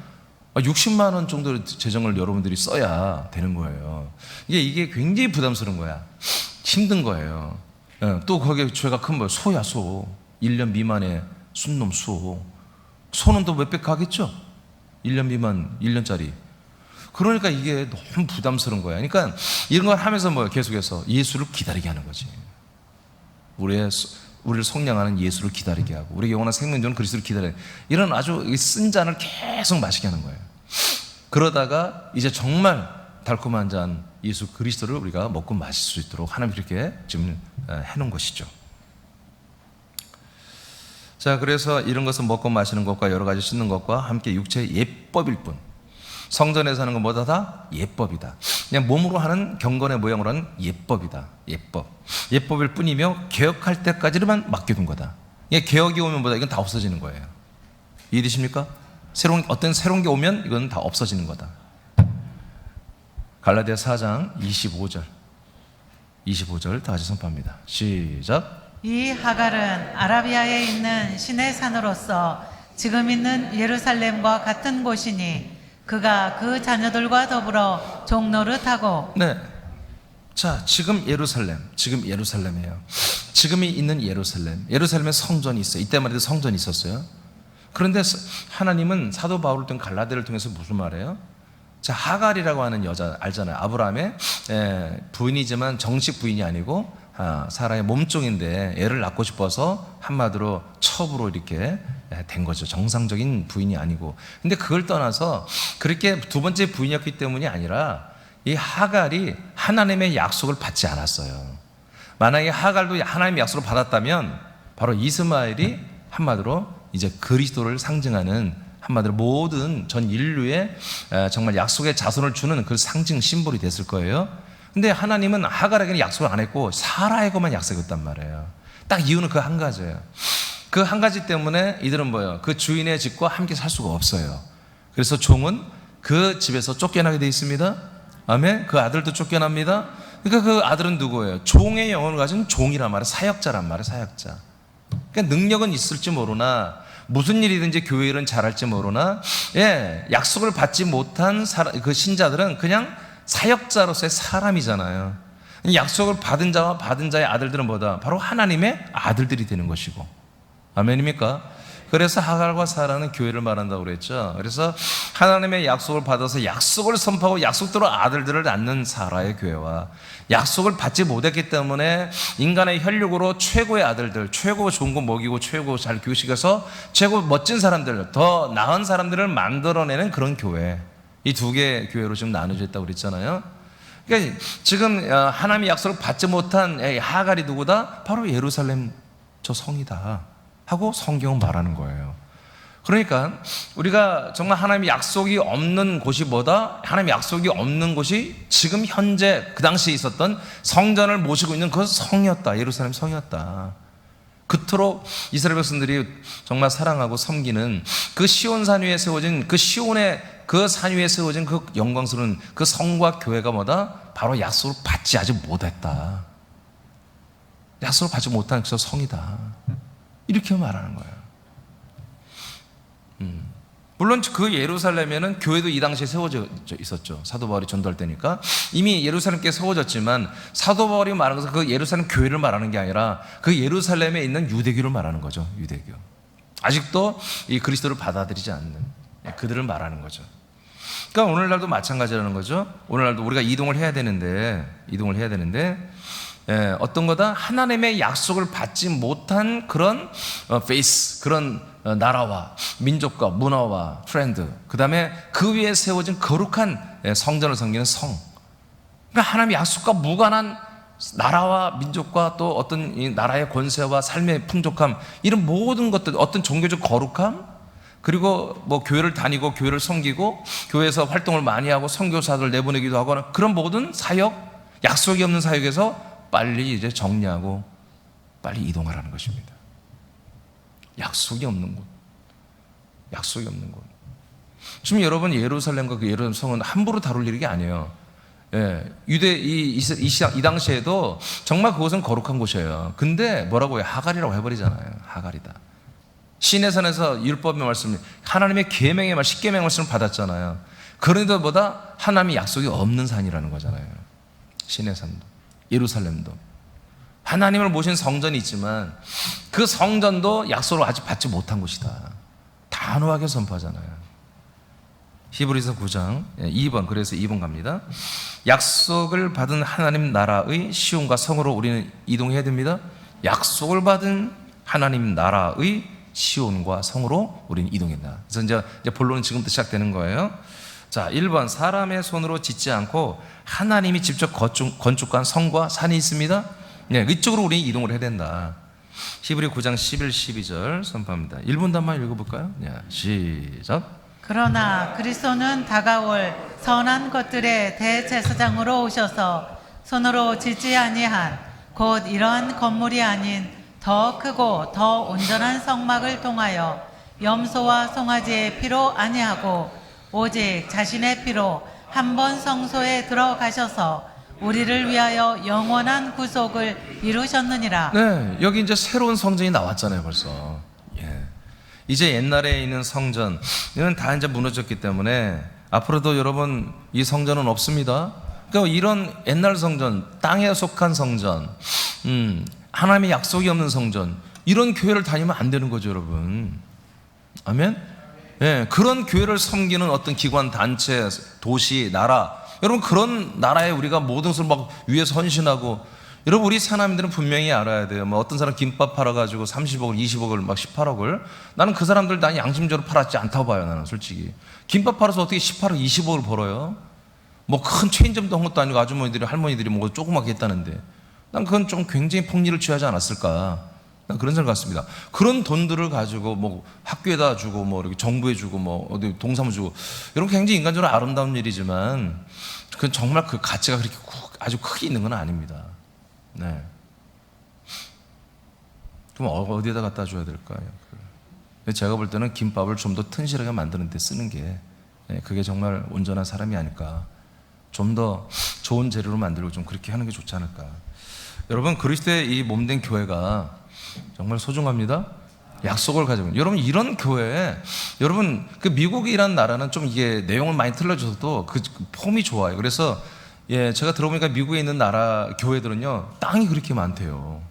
60만 원 정도 재정을 여러분들이 써야 되는 거예요. 이게 굉장히 부담스러운 거야. 힘든 거예요. 또 거기에 죄가 큰 거예요. 소야, 소. 1년 미만의 순놈 소. 소는 또 몇백 가겠죠? 1년 미만, 1년짜리. 그러니까 이게 너무 부담스러운 거야. 그러니까 이런 걸 하면서 계속해서 예수를 기다리게 하는 거지. 우리를 속량하는 예수를 기다리게 하고, 우리 영원한 생명 주는 그리스도를 기다리게, 이런 아주 쓴 잔을 계속 마시게 하는 거예요. 그러다가 이제 정말 달콤한 잔 예수 그리스도를 우리가 먹고 마실 수 있도록 하나님 그렇게 지금 해놓은 것이죠. 자, 그래서 이런 것은 먹고 마시는 것과 여러 가지 씻는 것과 함께 육체의 예법일 뿐, 성전에서 하는 건 뭐다? 다 예법이다. 그냥 몸으로 하는 경건의 모양으로 하는 예법이다. 예법일 뿐이며 개혁할 때까지만 맡겨둔 거다. 개혁이 오면 이건 다 없어지는 거예요. 이해되십니까? 어떤 새로운 게 오면 이건 다 없어지는 거다. 갈라디아 4장 25절 다 같이 선포합니다. 시작. 이 하갈은 아라비아에 있는 신의 산으로서 지금 있는 예루살렘과 같은 곳이니 그가 그 자녀들과 더불어 종노릇하고. 네. 자, 지금 예루살렘이에요. 지금이 있는 예루살렘에 성전이 있어요. 이때만 해도 성전이 있었어요. 그런데 하나님은 사도 바울을 통해 갈라디아를 통해서 무슨 말이에요? 자, 하갈이라고 하는 여자 알잖아요. 아브라함의 부인이지만 정식 부인이 아니고 사라의 몸종인데 애를 낳고 싶어서 한마디로 첩으로 이렇게 된 거죠. 정상적인 부인이 아니고. 근데 그걸 떠나서 그렇게 두 번째 부인이었기 때문이 아니라 이 하갈이 하나님의 약속을 받지 않았어요. 만약에 하갈도 하나님의 약속을 받았다면 바로 이스마엘이 한마디로 이제 그리스도를 상징하는, 한마디로 모든 전 인류에 정말 약속의 자손을 주는 그 상징 심볼이 됐을 거예요. 근데 하나님은 하갈에게는 약속을 안 했고 사라에게만 약속했단 말이에요. 딱 이유는 그 한 가지예요. 그 한 가지 때문에 이들은 뭐예요? 그 주인의 집과 함께 살 수가 없어요. 그래서 종은 그 집에서 쫓겨나게 돼 있습니다. 아멘. 그 아들도 쫓겨납니다. 그러니까 그 아들은 누구예요? 종의 영혼을 가진 종이란 말이에요. 사역자란 말이에요. 사역자. 그러니까 능력은 있을지 모르나, 무슨 일이든지 교회 일은 잘할지 모르나, 약속을 받지 못한 그 신자들은 그냥 사역자로서의 사람이잖아요. 약속을 받은 자와 받은 자의 아들들은 뭐다? 바로 하나님의 아들들이 되는 것이고. 아멘입니까? 그래서 하갈과 사라는 교회를 말한다고 그랬죠. 그래서 하나님의 약속을 받아서 약속을 선포하고 약속대로 아들들을 낳는 사라의 교회와, 약속을 받지 못했기 때문에 인간의 혈육으로 최고의 아들들, 최고 좋은 거 먹이고 최고 잘 교육시켜서 최고 멋진 사람들, 더 나은 사람들을 만들어내는 그런 교회, 이 두 개의 교회로 지금 나눠져 있다고 그랬잖아요. 그러니까 지금 하나님의 약속을 받지 못한 하갈이 누구다? 바로 예루살렘 저 성이다 하고 성경은 말하는 거예요. 그러니까 우리가 정말 하나님의 약속이 없는 곳이 뭐다? 하나님의 약속이 없는 곳이 지금 현재 그 당시에 있었던 성전을 모시고 있는 그 성이었다. 예루살렘 성이었다. 그토록 이스라엘 백성들이 정말 사랑하고 섬기는 그 시온산 위에 세워진, 그 시온의 그 산 위에 세워진 그 영광스러운 그 성과 교회가 뭐다? 바로 약속을 받지 아직 못했다. 약속을 받지 못한 그 성이다. 이렇게 말하는 거예요. 물론 그 예루살렘에는 교회도 이 당시에 세워져 있었죠. 사도 바울이 전도할 때니까 이미 예루살렘께 세워졌지만, 사도 바울이 말하는 것은 그 예루살렘 교회를 말하는 게 아니라 그 예루살렘에 있는 유대교를 말하는 거죠. 유대교. 아직도 이 그리스도를 받아들이지 않는 그들을 말하는 거죠. 그러니까 오늘날도 마찬가지라는 거죠. 오늘날도 우리가 이동을 해야 되는데 어떤 거다? 하나님의 약속을 받지 못한 그런 페이스, 그런 나라와 민족과 문화와 트렌드, 그 다음에 그 위에 세워진 거룩한 성전을 섬기는 성. 그러니까 하나님의 약속과 무관한 나라와 민족과 또 어떤 이 나라의 권세와 삶의 풍족함, 이런 모든 것들, 어떤 종교적 거룩함, 그리고 뭐 교회를 다니고 교회를 섬기고 교회에서 활동을 많이 하고 선교사들 내보내기도 하고 하는 그런 모든 사역, 약속이 없는 사역에서 빨리 이제 정리하고 빨리 이동하라는 것입니다. 약속이 없는 곳. 약속이 없는 곳. 지금 여러분 예루살렘과 그 예루살렘 성은 함부로 다룰 일이 아니에요. 예, 유대 이 당시에도 정말 그곳은 거룩한 곳이에요. 근데 뭐라고 해요? 하갈이라고 해버리잖아요. 하갈이다. 시내산에서 율법의 말씀, 하나님의 계명의 말, 십계명의 말씀을 받았잖아요. 그런데도 보다 하나님의 약속이 없는 산이라는 거잖아요. 시내산도 예루살렘도 하나님을 모신 성전이 있지만 그 성전도 약속을 아직 받지 못한 곳이다. 단호하게 선포하잖아요. 히브리서 9장 2번, 그래서 2번 갑니다. 약속을 받은 하나님 나라의 시온과 성으로 우리는 이동해야 됩니다. 약속을 받은 하나님 나라의 시온과 성으로 우리는 이동한다. 그래서 이제 본론은 지금부터 시작되는 거예요. 자, 1번, 사람의 손으로 짓지 않고 하나님이 직접 건축한 성과 산이 있습니다. 네, 이쪽으로 우리 이동을 해야 된다. 히브리 9장 11, 12절 선포합니다. 1분단만 읽어볼까요? 네, 시작. 그러나 그리스도는 다가올 선한 것들의 대제사장으로 오셔서 손으로 짓지 아니한 곧 이러한 건물이 아닌 더 크고 더 온전한 성막을 통하여 염소와 송아지의 피로 아니하고 오직 자신의 피로 한 번 성소에 들어가셔서 우리를 위하여 영원한 구속을 이루셨느니라. 네, 여기 이제 새로운 성전이 나왔잖아요, 벌써. 예. 이제 옛날에 있는 성전, 이는 다 이제 무너졌기 때문에 앞으로도 여러분 이 성전은 없습니다. 그러니까 이런 옛날 성전, 땅에 속한 성전, 하나님의 약속이 없는 성전, 이런 교회를 다니면 안 되는 거죠, 여러분. 아멘? 예, 그런 교회를 섬기는 어떤 기관, 단체, 도시, 나라, 여러분 그런 나라에 우리가 모든 것을 막 위해서 헌신하고, 여러분 우리 사람들은 분명히 알아야 돼요. 뭐 어떤 사람 김밥 팔아가지고 30억을 20억을 막 18억을, 나는 그 사람들 난 양심적으로 팔았지 않다고 봐요. 나는 솔직히 김밥 팔아서 어떻게 18억 20억을 벌어요? 뭐 큰 체인점도 한 것도 아니고 아주머니들이 할머니들이 뭐 조그맣게 했다는데, 난 그건 좀 굉장히 폭리를 취하지 않았을까, 난 그런 생각 같습니다. 그런 돈들을 가지고 뭐 학교에다 주고 뭐 이렇게 정부에 주고 뭐 어디 동사무 주고, 여러분 굉장히 인간적으로 아름다운 일이지만 그건 정말 그 가치가 그렇게 아주 크게 있는 건 아닙니다. 네. 그럼 어디에다 갖다 줘야 될까요? 제가 볼 때는 김밥을 좀 더 튼실하게 만드는 데 쓰는 게, 그게 정말 온전한 사람이 아닐까. 좀 더 좋은 재료로 만들고 좀 그렇게 하는 게 좋지 않을까. 여러분 그리스도의 이 몸된 교회가 정말 소중합니다. 약속을 가지고, 여러분 이런 교회에, 여러분 그 미국이라는 나라는 좀 이게 내용을 많이 틀려줘도 그 폼이 좋아요. 그래서 예, 제가 들어보니까 미국에 있는 나라 교회들은요 땅이 그렇게 많대요.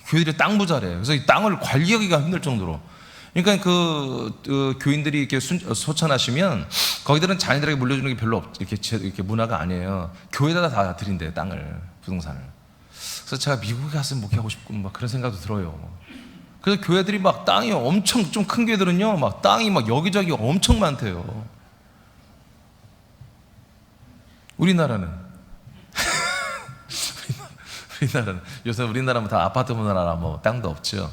교회들이 땅 부자래요. 그래서 이 땅을 관리하기가 힘들 정도로. 그러니까 그 교인들이 이렇게 소천하시면 거기들은 자녀들에게 물려주는 게 별로 이렇게 문화가 아니에요. 교회에다 다 드린대요, 땅을, 부동산을. 그래서 제가 미국에 가서 목회하고 싶고 막 그런 생각도 들어요. 그래서 교회들이 막 땅이 엄청, 좀 큰 교회들은요 막 땅이 막 여기저기 엄청 많대요. 우리나라는 요새 우리나라는 다 아파트 문화라 뭐 땅도 없죠.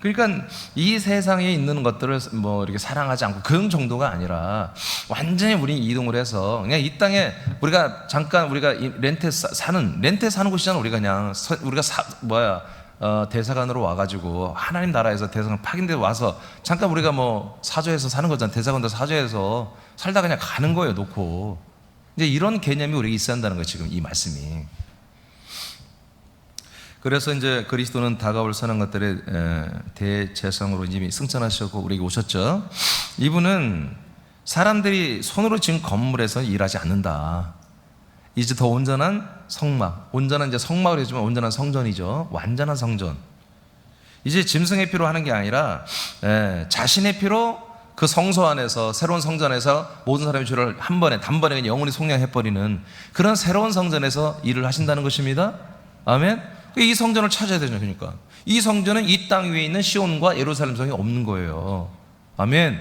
그러니까 이 세상에 있는 것들을 뭐 이렇게 사랑하지 않고 그런 정도가 아니라 완전히 우리 이동을 해서 그냥 이 땅에 우리가 잠깐 우리가 렌트에 사는 곳이잖아. 우리가 그냥 우리가 대사관으로 와가지고 하나님 나라에서 대사관 파견돼 와서 잠깐 우리가 뭐 사저에서 사는 거잖아. 대사관도 사저에서 살다 그냥 가는 거예요, 놓고. 이제 이런 개념이 우리에게 있어야 한다는 거예요, 지금 이 말씀이. 그래서 이제 그리스도는 다가올 선한 것들의 대제사장으로 이미 승천하셨고 우리에게 오셨죠. 이분은 사람들이 손으로 지은 건물에서 일하지 않는다. 이제 더 온전한 성막, 온전한 이제 성막을 해주면 온전한 성전이죠. 완전한 성전. 이제 짐승의 피로 하는 게 아니라 자신의 피로 그 성소 안에서, 새로운 성전에서 모든 사람의 죄를 단번에 그냥 영원히 속량해버리는 그런 새로운 성전에서 일을 하신다는 것입니다. 아멘. 이 성전을 찾아야 되죠. 그러니까 이 성전은 이 땅 위에 있는 시온과 예루살렘 성이 없는 거예요. 아멘.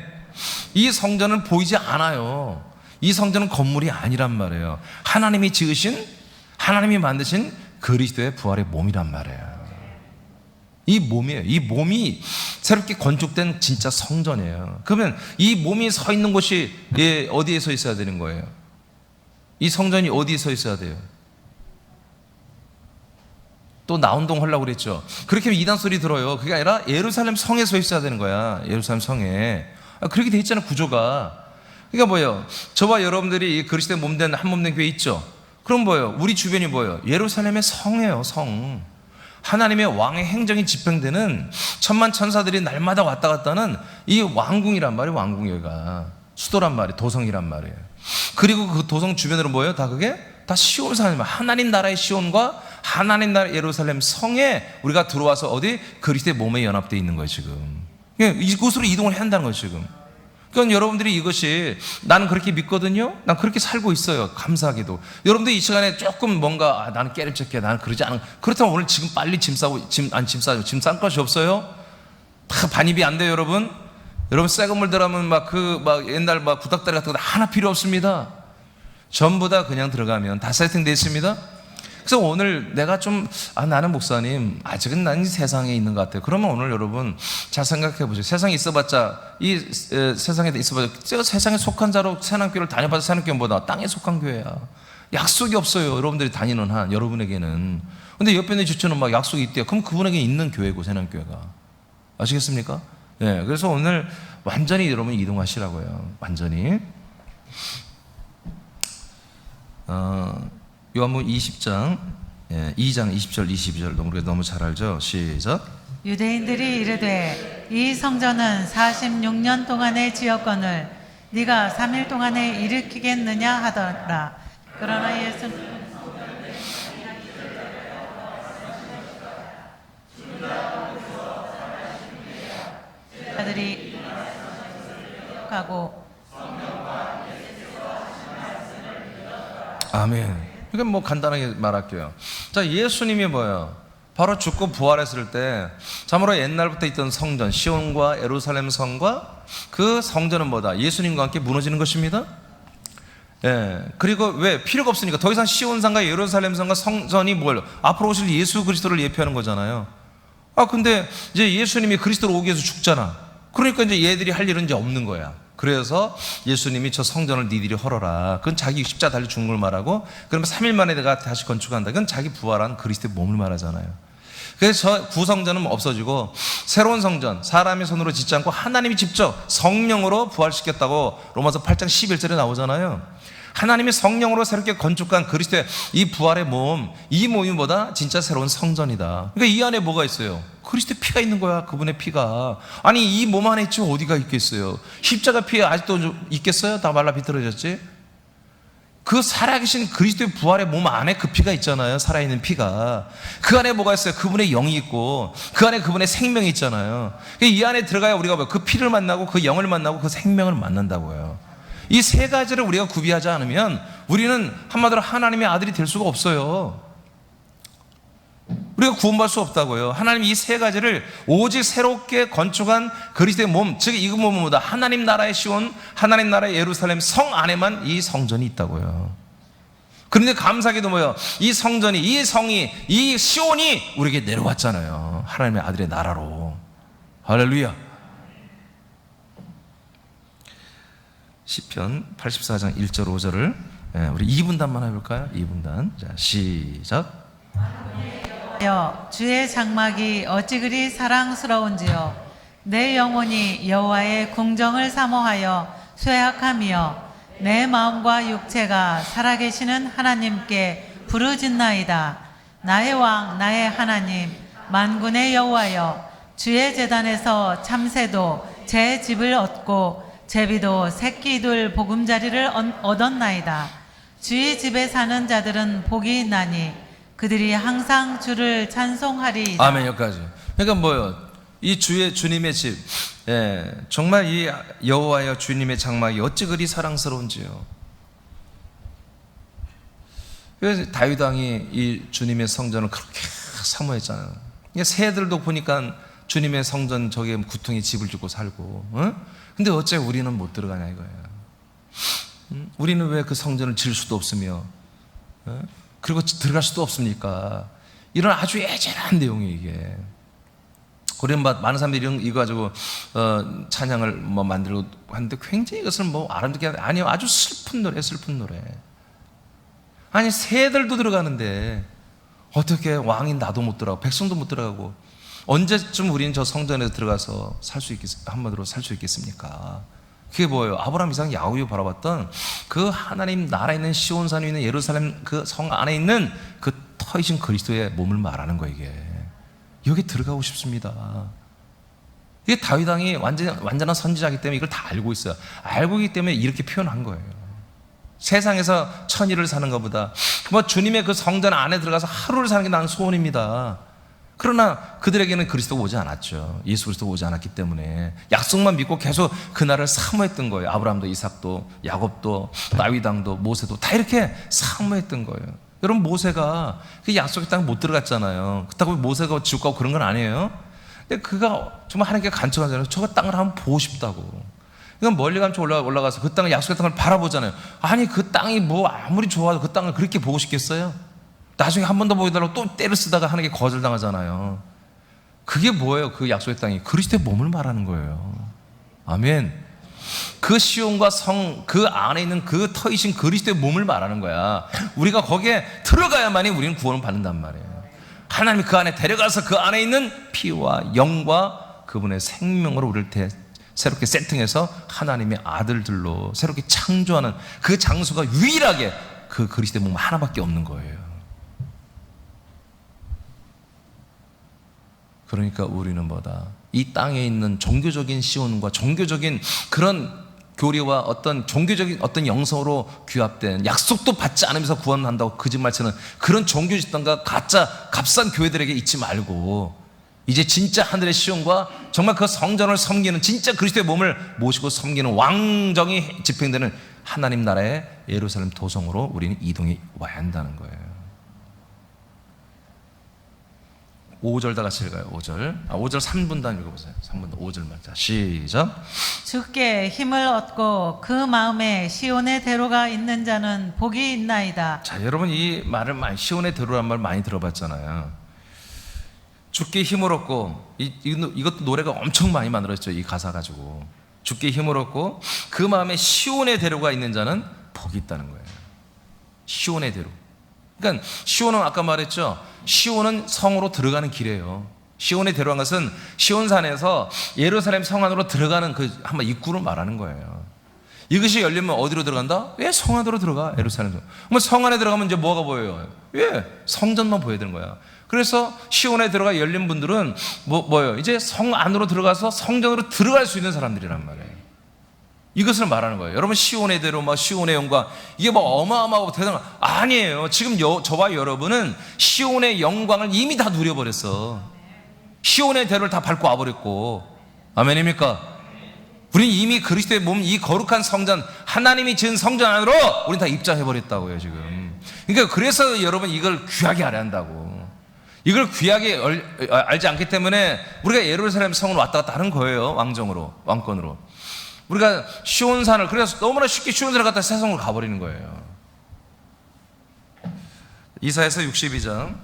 이 성전은 보이지 않아요. 이 성전은 건물이 아니란 말이에요. 하나님이 지으신, 하나님이 만드신 그리스도의 부활의 몸이란 말이에요. 이 몸이에요. 이 몸이 새롭게 건축된 진짜 성전이에요. 그러면 이 몸이 서 있는 곳이 어디에 서 있어야 되는 거예요? 이 성전이 어디에 서 있어야 돼요? 또 나운동 하려고 그랬죠. 그렇게 하면 이단 소리 들어요. 그게 아니라 예루살렘 성에 서 있어야 되는 거야. 예루살렘 성에. 그렇게 돼 있잖아, 구조가. 그러니까 뭐예요? 저와 여러분들이 그리스도의 몸된 한 몸된 교회 있죠. 그럼 뭐예요? 우리 주변이 뭐예요? 예루살렘의 성이에요, 성. 하나님의 왕의 행정이 집행되는 천만 천사들이 날마다 왔다 갔다 하는 이 왕궁이란 말이에요. 왕궁, 여기가 수도란 말이에요. 도성이란 말이에요. 그리고 그 도성 주변으로 뭐예요? 다 그게 다 시온 사람, 하나님 나라의 시온과 하나님 나라 예루살렘 성에 우리가 들어와서 어디 그리스도의 몸에 연합되어 있는 거예요, 지금. 이곳으로 이동을 해야 한다는 거예요, 지금. 그러니까 여러분들이 이것이 나는 그렇게 믿거든요. 난 그렇게 살고 있어요. 감사하게도. 여러분들이 이 시간에 조금 뭔가 나는 깨름쩍게 나는 그러지 않은. 그렇다면 오늘 지금 빨리 짐 싸고 짐 싼 것이 없어요? 다 반입이 안 돼요, 여러분. 여러분 새 건물 들어가면 막 옛날 구닥다리 같은 거 하나 필요 없습니다. 전부 다 그냥 들어가면 다 세팅되어 있습니다. 그래서 오늘 내가 좀 나는 목사님 아직은 난 이 세상에 있는 것 같아요. 그러면 오늘 여러분 잘 생각해 보세요. 세상에 있어봤자 이 세상에 있어봤자 제가 세상에 속한 자로 새남교회를 다녀봐서 새남교회보다 땅에 속한 교회야. 약속이 없어요. 여러분들이 다니는 한 여러분에게는. 근데 옆에 있는 지체는 막 약속이 있대요. 그럼 그분에게 있는 교회고 새남교회가. 아시겠습니까? 네, 그래서 오늘 완전히 여러분 이동하시라고요. 완전히. 요한복음 20장 2장 20절 22절 우리가 너무 잘 알죠? 시작. 유대인들이 이르되 이 성전은 46년 동안의 지역건을 네가 3일 동안에 일으키겠느냐 하더라. 그러나 예수는 아들이 가고 아멘. 그러니까 뭐 간단하게 말할게요. 자, 예수님이 뭐예요? 바로 죽고 부활했을 때 참으로 옛날부터 있던 성전 시온과 예루살렘 성과 그 성전은 뭐다? 예수님과 함께 무너지는 것입니다. 예. 그리고 왜? 필요가 없으니까. 더 이상 시온산과 예루살렘산과 성전이 뭘? 앞으로 오실 예수 그리스도를 예표하는 거잖아요. 근데 이제 예수님이 그리스도로 오기 위해서 죽잖아. 그러니까 이제 얘들이 할 일은 이제 없는 거야. 그래서 예수님이 저 성전을 니들이 헐어라. 그건 자기 십자가 달려 죽는 걸 말하고, 그러면 3일 만에 내가 다시 건축한다. 그건 자기 부활한 그리스도의 몸을 말하잖아요. 그래서 저 구성전은 없어지고 새로운 성전, 사람의 손으로 짓지 않고 하나님이 직접 성령으로 부활시켰다고 로마서 8장 11절에 나오잖아요. 하나님이 성령으로 새롭게 건축한 그리스도의 이 부활의 몸, 이 몸이 뭐다? 진짜 새로운 성전이다. 그러니까 이 안에 뭐가 있어요? 그리스도의 피가 있는 거야. 그분의 피가. 아니 이 몸 안에 있지 어디가 있겠어요? 십자가 피 아직도 있겠어요? 다 말라 비틀어졌지? 그 살아계신 그리스도의 부활의 몸 안에 그 피가 있잖아요. 살아있는 피가. 그 안에 뭐가 있어요? 그분의 영이 있고 그 안에 그분의 생명이 있잖아요. 이 안에 들어가야 우리가 그 피를 만나고 그 영을 만나고 그 생명을 만난다고요. 이 세 가지를 우리가 구비하지 않으면 우리는 한마디로 하나님의 아들이 될 수가 없어요. 우리가 구원받을 수 없다고요. 하나님이 이 세 가지를 오직 새롭게 건축한 그리스도의 몸, 즉 이 몸은 뭐다? 하나님 나라의 시온, 하나님 나라의 예루살렘 성 안에만 이 성전이 있다고요. 그런데 감사하게도 뭐예요? 이 성전이, 이 성이, 이 시온이 우리에게 내려왔잖아요. 하나님의 아들의 나라로. 할렐루야. 시편 84장 1절 5절을 우리 2분단만 해볼까요? 2분단. 자, 시작. 주의 장막이 어찌 그리 사랑스러운지요. 내 영혼이 여호와의 궁정을 사모하여 쇠약하며 내 마음과 육체가 살아계시는 하나님께 부르짖나이다. 나의 왕 나의 하나님 만군의 여호와여, 주의 제단에서 참새도 제 집을 얻고 제비도 새끼 둘 보금자리를 얻었나이다. 주의 집에 사는 자들은 복이 있나니 그들이 항상 주를 찬송하리이다. 아멘. 여기까지. 그러니까 뭐요? 이 주님의 집, 정말 이 여호와여 주님의 장막이 어찌 그리 사랑스러운지요. 그래서 다윗 왕이 이 주님의 성전을 그렇게 사모했잖아요. 새들도 보니까 주님의 성전 저기에 구퉁이 집을 짓고 살고, 근데 어째 우리는 못 들어가냐 이거예요. 우리는 왜 그 성전을 지을 수도 없으며, 그리고 들어갈 수도 없습니까? 이런 아주 애절한 내용이에요, 이게. 우리는 많은 사람들이 이거 가지고, 찬양을 만들고 하는데 굉장히 이것을 아름답게 아니요. 아주 슬픈 노래, 슬픈 노래. 아니, 새들도 들어가는데, 어떻게 왕인 나도 못 들어가고 백성도 못 들어가고 언제쯤 우리는 저 성전에 들어가서 한마디로 살 수 있겠습니까? 그게 뭐예요? 아브라함, 이삭, 야곱이 바라봤던 그 하나님 나라에 있는 시온산에 있는 예루살렘 그 성 안에 있는 그 터이신 그리스도의 몸을 말하는 거예요. 이게 여기 들어가고 싶습니다. 이게 다윗 왕이 완전한 선지자이기 때문에 이걸 다 알고 있어요. 알고 있기 때문에 이렇게 표현한 거예요. 세상에서 천일을 사는 것보다 뭐 주님의 그 성전 안에 들어가서 하루를 사는 게 나는 소원입니다. 그러나 그들에게는 그리스도가 오지 않았죠. 예수 그리스도가 오지 않았기 때문에 약속만 믿고 계속 그날을 사모했던 거예요. 아브라함도, 이삭도, 야곱도, 다윗 왕도, 모세도 다 이렇게 사모했던 거예요. 여러분, 모세가 그 약속의 땅 못 들어갔잖아요. 그렇다고 모세가 지옥 가고 그런 건 아니에요. 근데 그가 정말 하나님께 간청하잖아요. 저 땅을 한번 보고 싶다고. 이건 멀리 감쳐 올라가서 그 땅을, 약속의 땅을 바라보잖아요. 아니 그 땅이 뭐 아무리 좋아도 그 땅을 그렇게 보고 싶겠어요? 나중에 한 번 더 보여달라고 또 때를 쓰다가 하나님께 거절당하잖아요. 그게 뭐예요? 그 약속의 땅이 그리스도의 몸을 말하는 거예요. 아멘. 그 시온과 성, 그 안에 있는 그 터이신 그리스도의 몸을 말하는 거야. 우리가 거기에 들어가야만이 우리는 구원을 받는단 말이에요. 하나님이 그 안에 데려가서 그 안에 있는 피와 영과 그분의 생명으로 우리를 새롭게 세팅해서 하나님의 아들들로 새롭게 창조하는 그 장소가 유일하게 그 그리스도의 몸 하나밖에 없는 거예요. 그러니까 우리는 뭐다? 이 땅에 있는 종교적인 시온과 종교적인 그런 교리와 어떤 종교적인 어떤 영성으로 규합된 약속도 받지 않으면서 구원한다고 거짓말치는 그런 종교 집단과 가짜 값싼 교회들에게 잊지 말고 이제 진짜 하늘의 시온과 정말 그 성전을 섬기는 진짜 그리스도의 몸을 모시고 섬기는 왕정이 집행되는 하나님 나라의 예루살렘 도성으로 우리는 이동해 와야 한다는 거예요. 5절 다 같이 읽어요. 5절 3분단 읽어보세요. 3분단 5절만. 자, 시작. 주께 힘을 얻고 그 마음에 시온의 대로가 있는 자는 복이 있나이다. 자, 여러분 이 말을 시온의 대로란 말 많이 들어봤잖아요. 주께 힘을 얻고 이것도 노래가 엄청 많이 만들어졌죠. 이 가사 가지고 주께 힘을 얻고 그 마음에 시온의 대로가 있는 자는 복이 있다는 거예요. 시온의 대로. 그러니까 시온은 아까 말했죠. 시온은 성으로 들어가는 길이에요. 시온의 대로한 것은 시온산에서 예루살렘 성 안으로 들어가는 그 한번 입구를 말하는 거예요. 이것이 열리면 어디로 들어간다? 왜 성 안으로 들어가? 예루살렘. 그럼 성 안에 들어가면 이제 뭐가 보여요? 왜? 성전만 보여야 되는 거야. 그래서 시온에 들어가 열린 분들은 뭐예요? 이제 성 안으로 들어가서 성전으로 들어갈 수 있는 사람들이란 말이에요. 이것을 말하는 거예요. 여러분 시온의 대로 시온의 영광 이게 어마어마하고 대단한 아니에요. 지금 저와 여러분은 시온의 영광을 이미 다 누려버렸어. 시온의 대로를 다 밟고 와버렸고 아멘입니까? 우리는 이미 그리스도의 몸 이 거룩한 성전 하나님이 지은 성전 안으로 우리는 다 입장해버렸다고요 지금. 그러니까 그래서 여러분 이걸 귀하게 알아야 한다고. 이걸 귀하게 알지 않기 때문에 우리가 예루살렘 성을 왔다 갔다 하는 거예요. 왕권으로 우리가 시온산을 그래서 너무나 쉽게 시온산을 갖다 세상으로 가버리는 거예요. 이사야서 62장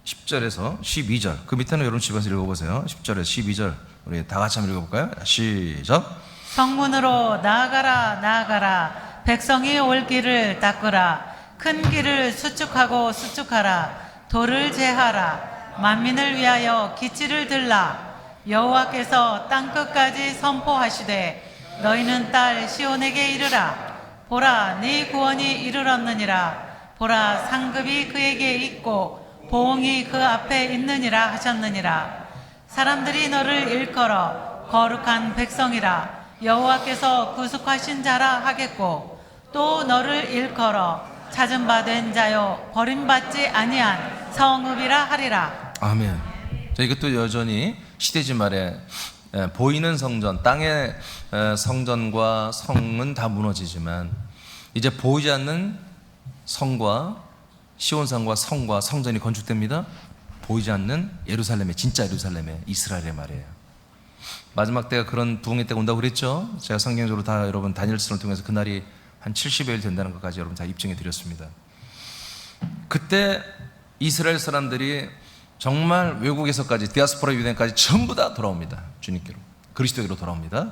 10절에서 12절 그 밑에는 여러분 집에서 읽어보세요. 10절에서 12절 우리 다 같이 한번 읽어볼까요? 시작. 성문으로 나아가라 백성이 올 길을 닦으라 큰 길을 수축하라 돌을 제하라 만민을 위하여 기치를 들라 여호와께서 땅끝까지 선포하시되 너희는 딸 시온에게 이르라 보라 네 구원이 이르렀느니라 보라 상급이 그에게 있고 보응이 그 앞에 있느니라 하셨느니라 사람들이 너를 일컬어 거룩한 백성이라 여호와께서 구속하신 자라 하겠고 또 너를 일컬어 찾은 바 된 자요 버림받지 아니한 성읍이라 하리라. 아멘. 자, 이것도 여전히 시대지 말에 보이는 성전, 땅의 성전과 성은 다 무너지지만 이제 보이지 않는 성과 시온산과 성과 성전이 건축됩니다. 보이지 않는 예루살렘의 진짜 예루살렘의 이스라엘의 말이에요. 마지막 때가 그런 부흥의 때가 온다고 그랬죠. 제가 성경적으로 다 여러분 다니엘서를 통해서 그날이 한 70여일 된다는 것까지 여러분 다 입증해 드렸습니다. 그때 이스라엘 사람들이 정말 외국에서까지 디아스포라 유대인까지 전부 다 돌아옵니다. 주님께로 그리스도께로 돌아옵니다.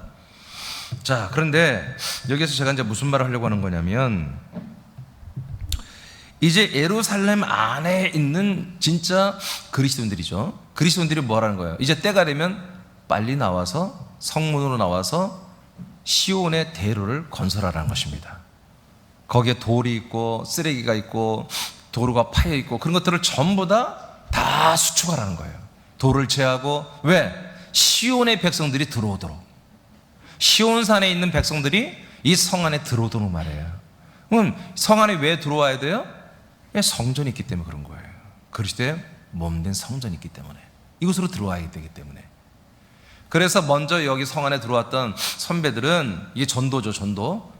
자, 그런데 여기서 제가 이제 무슨 말을 하려고 하는 거냐면 이제 예루살렘 안에 있는 진짜 그리스도인들이죠. 그리스도인들이 뭐라는 거예요? 이제 때가 되면 빨리 나와서 성문으로 나와서 시온의 대로를 건설하라는 것입니다. 거기에 돌이 있고 쓰레기가 있고 도로가 파여 있고 그런 것들을 전부 다 수축하라는 거예요. 돌을 제하고, 왜? 시온의 백성들이 들어오도록, 시온산에 있는 백성들이 이 성 안에 들어오도록 말해요. 그럼 성 안에 왜 들어와야 돼요? 성전이 있기 때문에 그런 거예요. 그리스도의 몸된 성전이 있기 때문에 이곳으로 들어와야 되기 때문에. 그래서 먼저 여기 성 안에 들어왔던 선배들은, 이게 전도죠, 전도.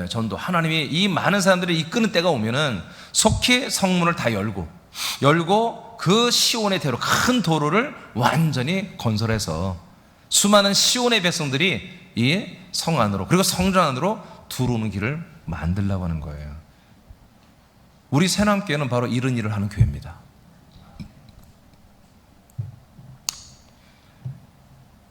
전도. 하나님이 이 많은 사람들을 이끄는 때가 오면은 속히 성문을 다 열고 그 시온의 대로, 큰 도로를 완전히 건설해서 수많은 시온의 백성들이 이 성 안으로, 그리고 성전 안으로 들어오는 길을 만들려고 하는 거예요. 우리 새남교회는 바로 이런 일을 하는 교회입니다.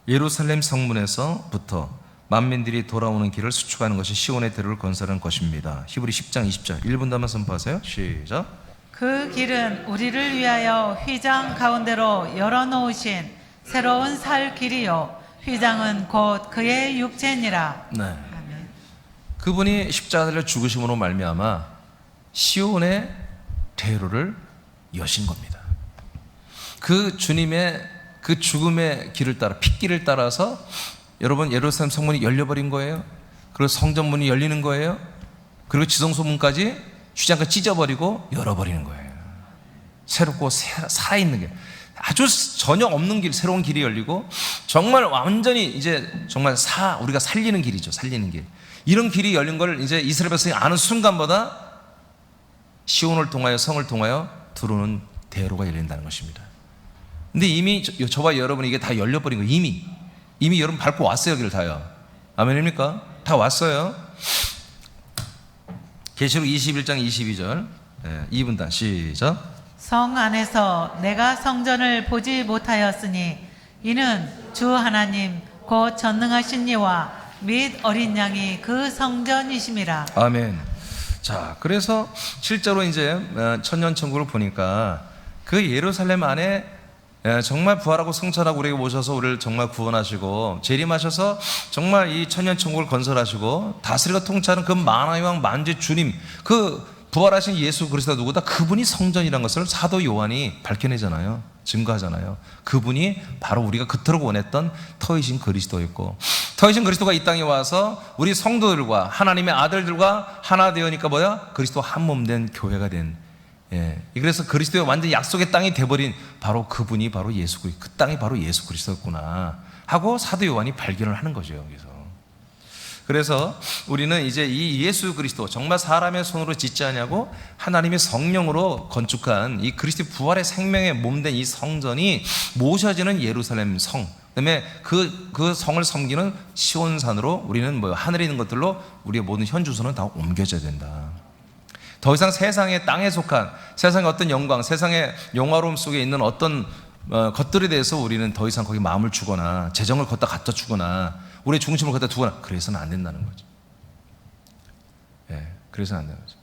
예루살렘 성문에서부터 만민들이 돌아오는 길을 수축하는 것이 시온의 대로를 건설하는 것입니다. 히브리 10장 20절 1분단만 선포하세요. 시작. 그 길은 우리를 위하여 휘장 가운데로 열어놓으신 새로운 살 길이요 휘장은 곧 그의 육체니라. 네. 아멘. 그분이 십자가를 죽으심으로 말미암아 시온의 대로를 여신 겁니다. 그 주님의 그 죽음의 길을 따라, 핏길을 따라서 여러분 예루살렘 성문이 열려버린 거예요. 그리고 성전문이 열리는 거예요. 그리고 지성소문까지 휘장까지 찢어버리고 열어버리는 거예요. 새롭고 살아있는 게, 아주 전혀 없는 길, 새로운 길이 열리고 정말 완전히 이제 정말 우리가 살리는 길이죠. 살리는 길. 이런 길이 열린 걸 이제 이스라엘 백성이 아는 순간보다 시온을 통하여, 성을 통하여 들어오는 대로가 열린다는 것입니다. 근데 이미 저와 여러분이 이게 다 열려버린 거예요. 이미 여러분 밟고 왔어요. 여기를 다요. 아멘입니까? 다 왔어요. 계시록 21장 22절 2분단 시작. 성 안에서 내가 성전을 보지 못하였으니 이는 주 하나님 곧 전능하신 이와 및 어린 양이 그 성전이심이라. 아멘. 자, 그래서 실제로 이제 천년천국을 보니까 그 예루살렘 안에 정말 부활하고 승천하고 우리에게 오셔서 우리를 정말 구원하시고 재림하셔서 정말 이 천년천국을 건설하시고 다스리고 통치하는 그 만왕의 왕 만주의 주님, 그 부활하신 예수 그리스도가 누구다? 그분이 성전이라는 것을 사도 요한이 밝혀내잖아요. 증거하잖아요. 그분이 바로 우리가 그토록 원했던 터이신 그리스도였고, 터이신 그리스도가 이 땅에 와서 우리 성도들과 하나님의 아들들과 하나 되어니까 뭐야? 그리스도 한 몸 된 교회가 된, 그래서 그리스도의 완전 약속의 땅이 돼버린 바로 그분이 바로 예수, 그 땅이 바로 예수 그리스도였구나 하고 사도 요한이 발견을 하는 거죠. 여기서. 그래서 우리는 이제 이 예수 그리스도, 정말 사람의 손으로 짓지 않냐고 하나님의 성령으로 건축한 이 그리스도 부활의 생명의 몸된 이 성전이 모셔지는 예루살렘 성, 그다음에 그 성을 섬기는 시온산으로 우리는 하늘에 있는 것들로 우리의 모든 현주소는 다 옮겨져야 된다. 더 이상 세상의 땅에 속한 세상의 어떤 영광, 세상의 영화로움 속에 있는 어떤 것들에 대해서 우리는 더 이상 거기 마음을 주거나 재정을 걷다 갖다 주거나 우리의 중심을 갖다 두거나 그래서는 안 된다는 거죠. 그래서는 안 되는 거죠.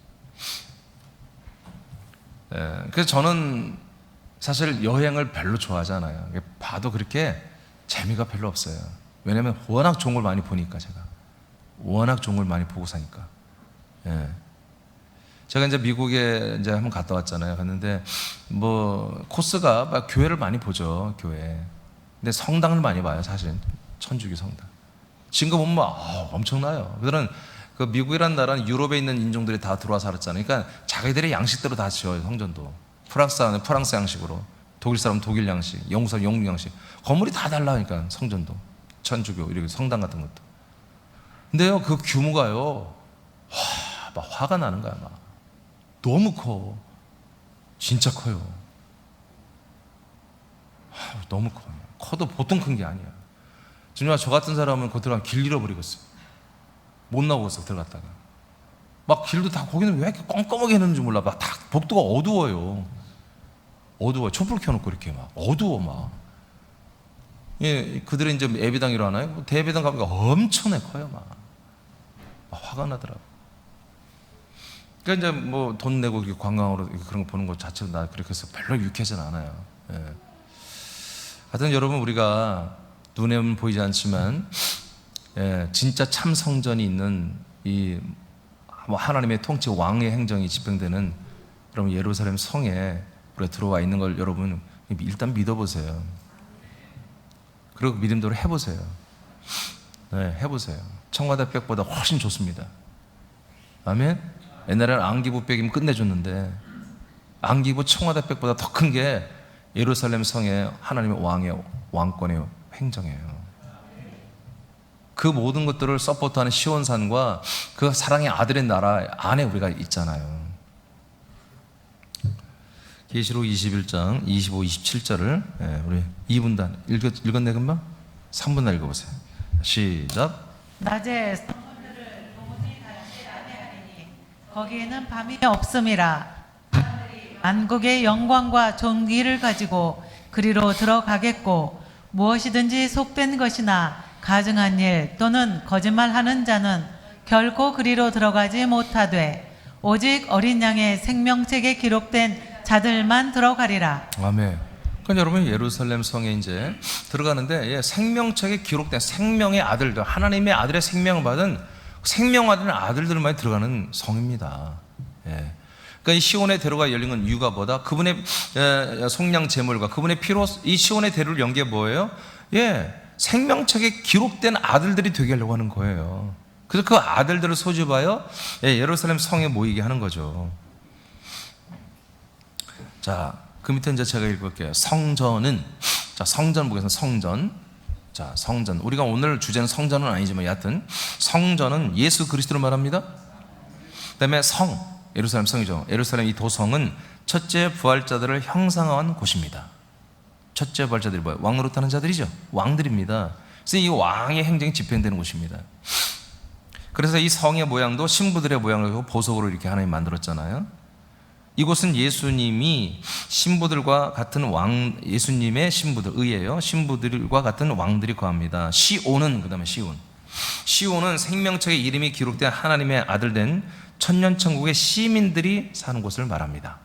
그래서 저는 사실 여행을 별로 좋아하지 않아요. 봐도 그렇게 재미가 별로 없어요. 왜냐하면 워낙 좋은 걸 많이 보니까, 제가 워낙 좋은 걸 많이 보고 사니까. 제가 이제 미국에 이제 한번 갔다 왔잖아요. 갔는데 코스가 막 교회를 많이 보죠, 교회. 근데 성당을 많이 봐요, 사실. 천주교 성당. 지금 보면 엄청나요. 그들은 그 미국이라는 나라는 유럽에 있는 인종들이 다 들어와 살았잖아요. 그러니까 자기들의 양식대로 다 지어요, 성전도. 프랑스 사람은 프랑스 양식으로, 독일 사람은 독일 양식, 영국 사람은 영국 양식. 건물이 다 달라니까, 성전도. 천주교, 이렇게 성당 같은 것도. 근데요, 그 규모가요, 막 화가 나는 거야, 막. 너무 커. 진짜 커요. 너무 커요. 커도 보통 큰 게 아니야. 정말 저 같은 사람은 그 들어가면 길 잃어버리겠어요. 못 나오겠어, 들어갔다가. 막 길도 다, 거기는 왜 이렇게 껌껌하게 해놓는지 몰라. 막 다 복도가 어두워요. 어두워요. 촛불 켜놓고 이렇게 막. 어두워, 막. 그들은 이제 예배당이라 하나요? 대예배당 가보니까 엄청나게 커요, 막 화가 나더라고. 그러니까 이제 뭐 돈 내고 이렇게 관광으로 그런 거 보는 것 자체도 나 그렇게 해서 별로 유쾌하진 않아요. 예. 하여튼 여러분, 우리가 눈에는 보이지 않지만 진짜 참 성전이 있는 이 하나님의 통치 왕의 행정이 집행되는 여러분 예루살렘 성에 우리가 들어와 있는 걸 여러분 일단 믿어보세요. 그리고 믿음대로 해보세요. 해보세요. 청와대백보다 훨씬 좋습니다. 아멘. 옛날에는 안기부백이면 끝내줬는데 안기부 청와대백보다 더 큰 게 예루살렘 성의 하나님의 왕의 왕권의 행정이에요. 그 모든 것들을 서포트하는 시온산과 그 사랑의 아들의 나라 안에 우리가 있잖아요. 계시록 21장 25, 27절을 우리 2분단 읽었네 금방? 3분단 읽어보세요. 시작. 낮에 성문들을 도무지 닫지 아니하리니 거기에는 밤이 없음이라. 사람들이 만국의 영광과 존귀를 가지고 그리로 들어가겠고 무엇이든지 속된 것이나 가증한 일 또는 거짓말하는 자는 결코 그리로 들어가지 못하되 오직 어린 양의 생명책에 기록된 자들만 들어가리라. 아멘. 그러니까 여러분 예루살렘 성에 이제 들어가는데 생명책에 기록된 생명의 아들들, 하나님의 아들의 생명을 받은 생명 아들의 아들들만 들어가는 성입니다. 그러니까 이 시온의 대로가 열린 건 이유가 뭐다? 그분의 속량 제물과 그분의 피로 이 시온의 대로를 연 게 뭐예요? 생명책에 기록된 아들들이 되게 하려고 하는 거예요. 그래서 그 아들들을 소집하여 예루살렘 성에 모이게 하는 거죠. 자, 그 밑에 이제 제가 읽을게요. 성전은, 자, 성전 보겠습니다. 성전. 자, 성전. 우리가 오늘 주제는 성전은 아니지만 여하튼 성전은 예수 그리스도를 말합니다. 그 다음에 성, 예루살렘 성이죠. 예루살렘 이 도성은 첫째 부활자들을 형상화한 곳입니다. 첫째 부활자들이 뭐예요? 왕 노릇하는 자들이죠. 왕들입니다. 그래서 이 왕의 행정이 집행되는 곳입니다. 그래서 이 성의 모양도 신부들의 모양을 보석으로 이렇게 하나님 만들었잖아요. 이곳은 예수님이 신부들과 같은 왕, 예수님의 신부들, 의예요. 신부들과 같은 왕들이 거합니다. 시온은, 그 다음에 시온은 생명책에 이름이 기록된 하나님의 아들 된 천년천국의 시민들이 사는 곳을 말합니다.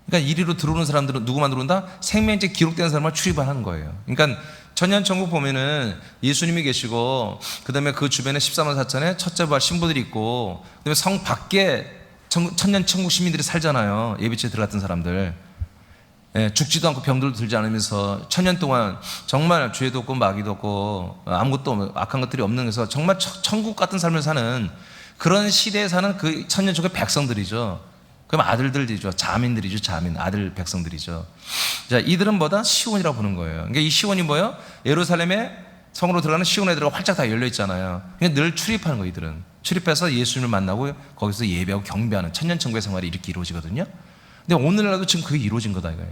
그러니까 이리로 들어오는 사람들은 누구만 들어온다? 생명책 기록된 사람을 출입하는 거예요. 그러니까 천년천국 보면은 예수님이 계시고 그 다음에 그 주변에 13만 4천의 첫째 부활 신부들이 있고 그 다음에 성 밖에 천년천국 시민들이 살잖아요. 예비치에 들어갔던 사람들. 죽지도 않고 병들도 들지 않으면서 천년 동안 정말 죄도 없고 마귀도 없고 아무것도 악한 것들이 없는 데서 정말 천국 같은 삶을 사는 그런 시대에 사는 그 천년천국의 백성들이죠. 그럼 아들들이죠. 자민들이죠. 자민, 아들 백성들이죠. 자, 이들은 뭐다? 시온이라고 부르는 거예요. 그러니까 이 시온이 뭐예요? 예루살렘에 성으로 들어가는 시온의 들어가 활짝 다 열려 있잖아요. 그냥 늘 출입하는 거예요. 이들은 출입해서 예수님을 만나고 거기서 예배하고 경배하는 천년천국의 생활이 이렇게 이루어지거든요. 근데 오늘날도 지금 그게 이루어진 거다 이거예요.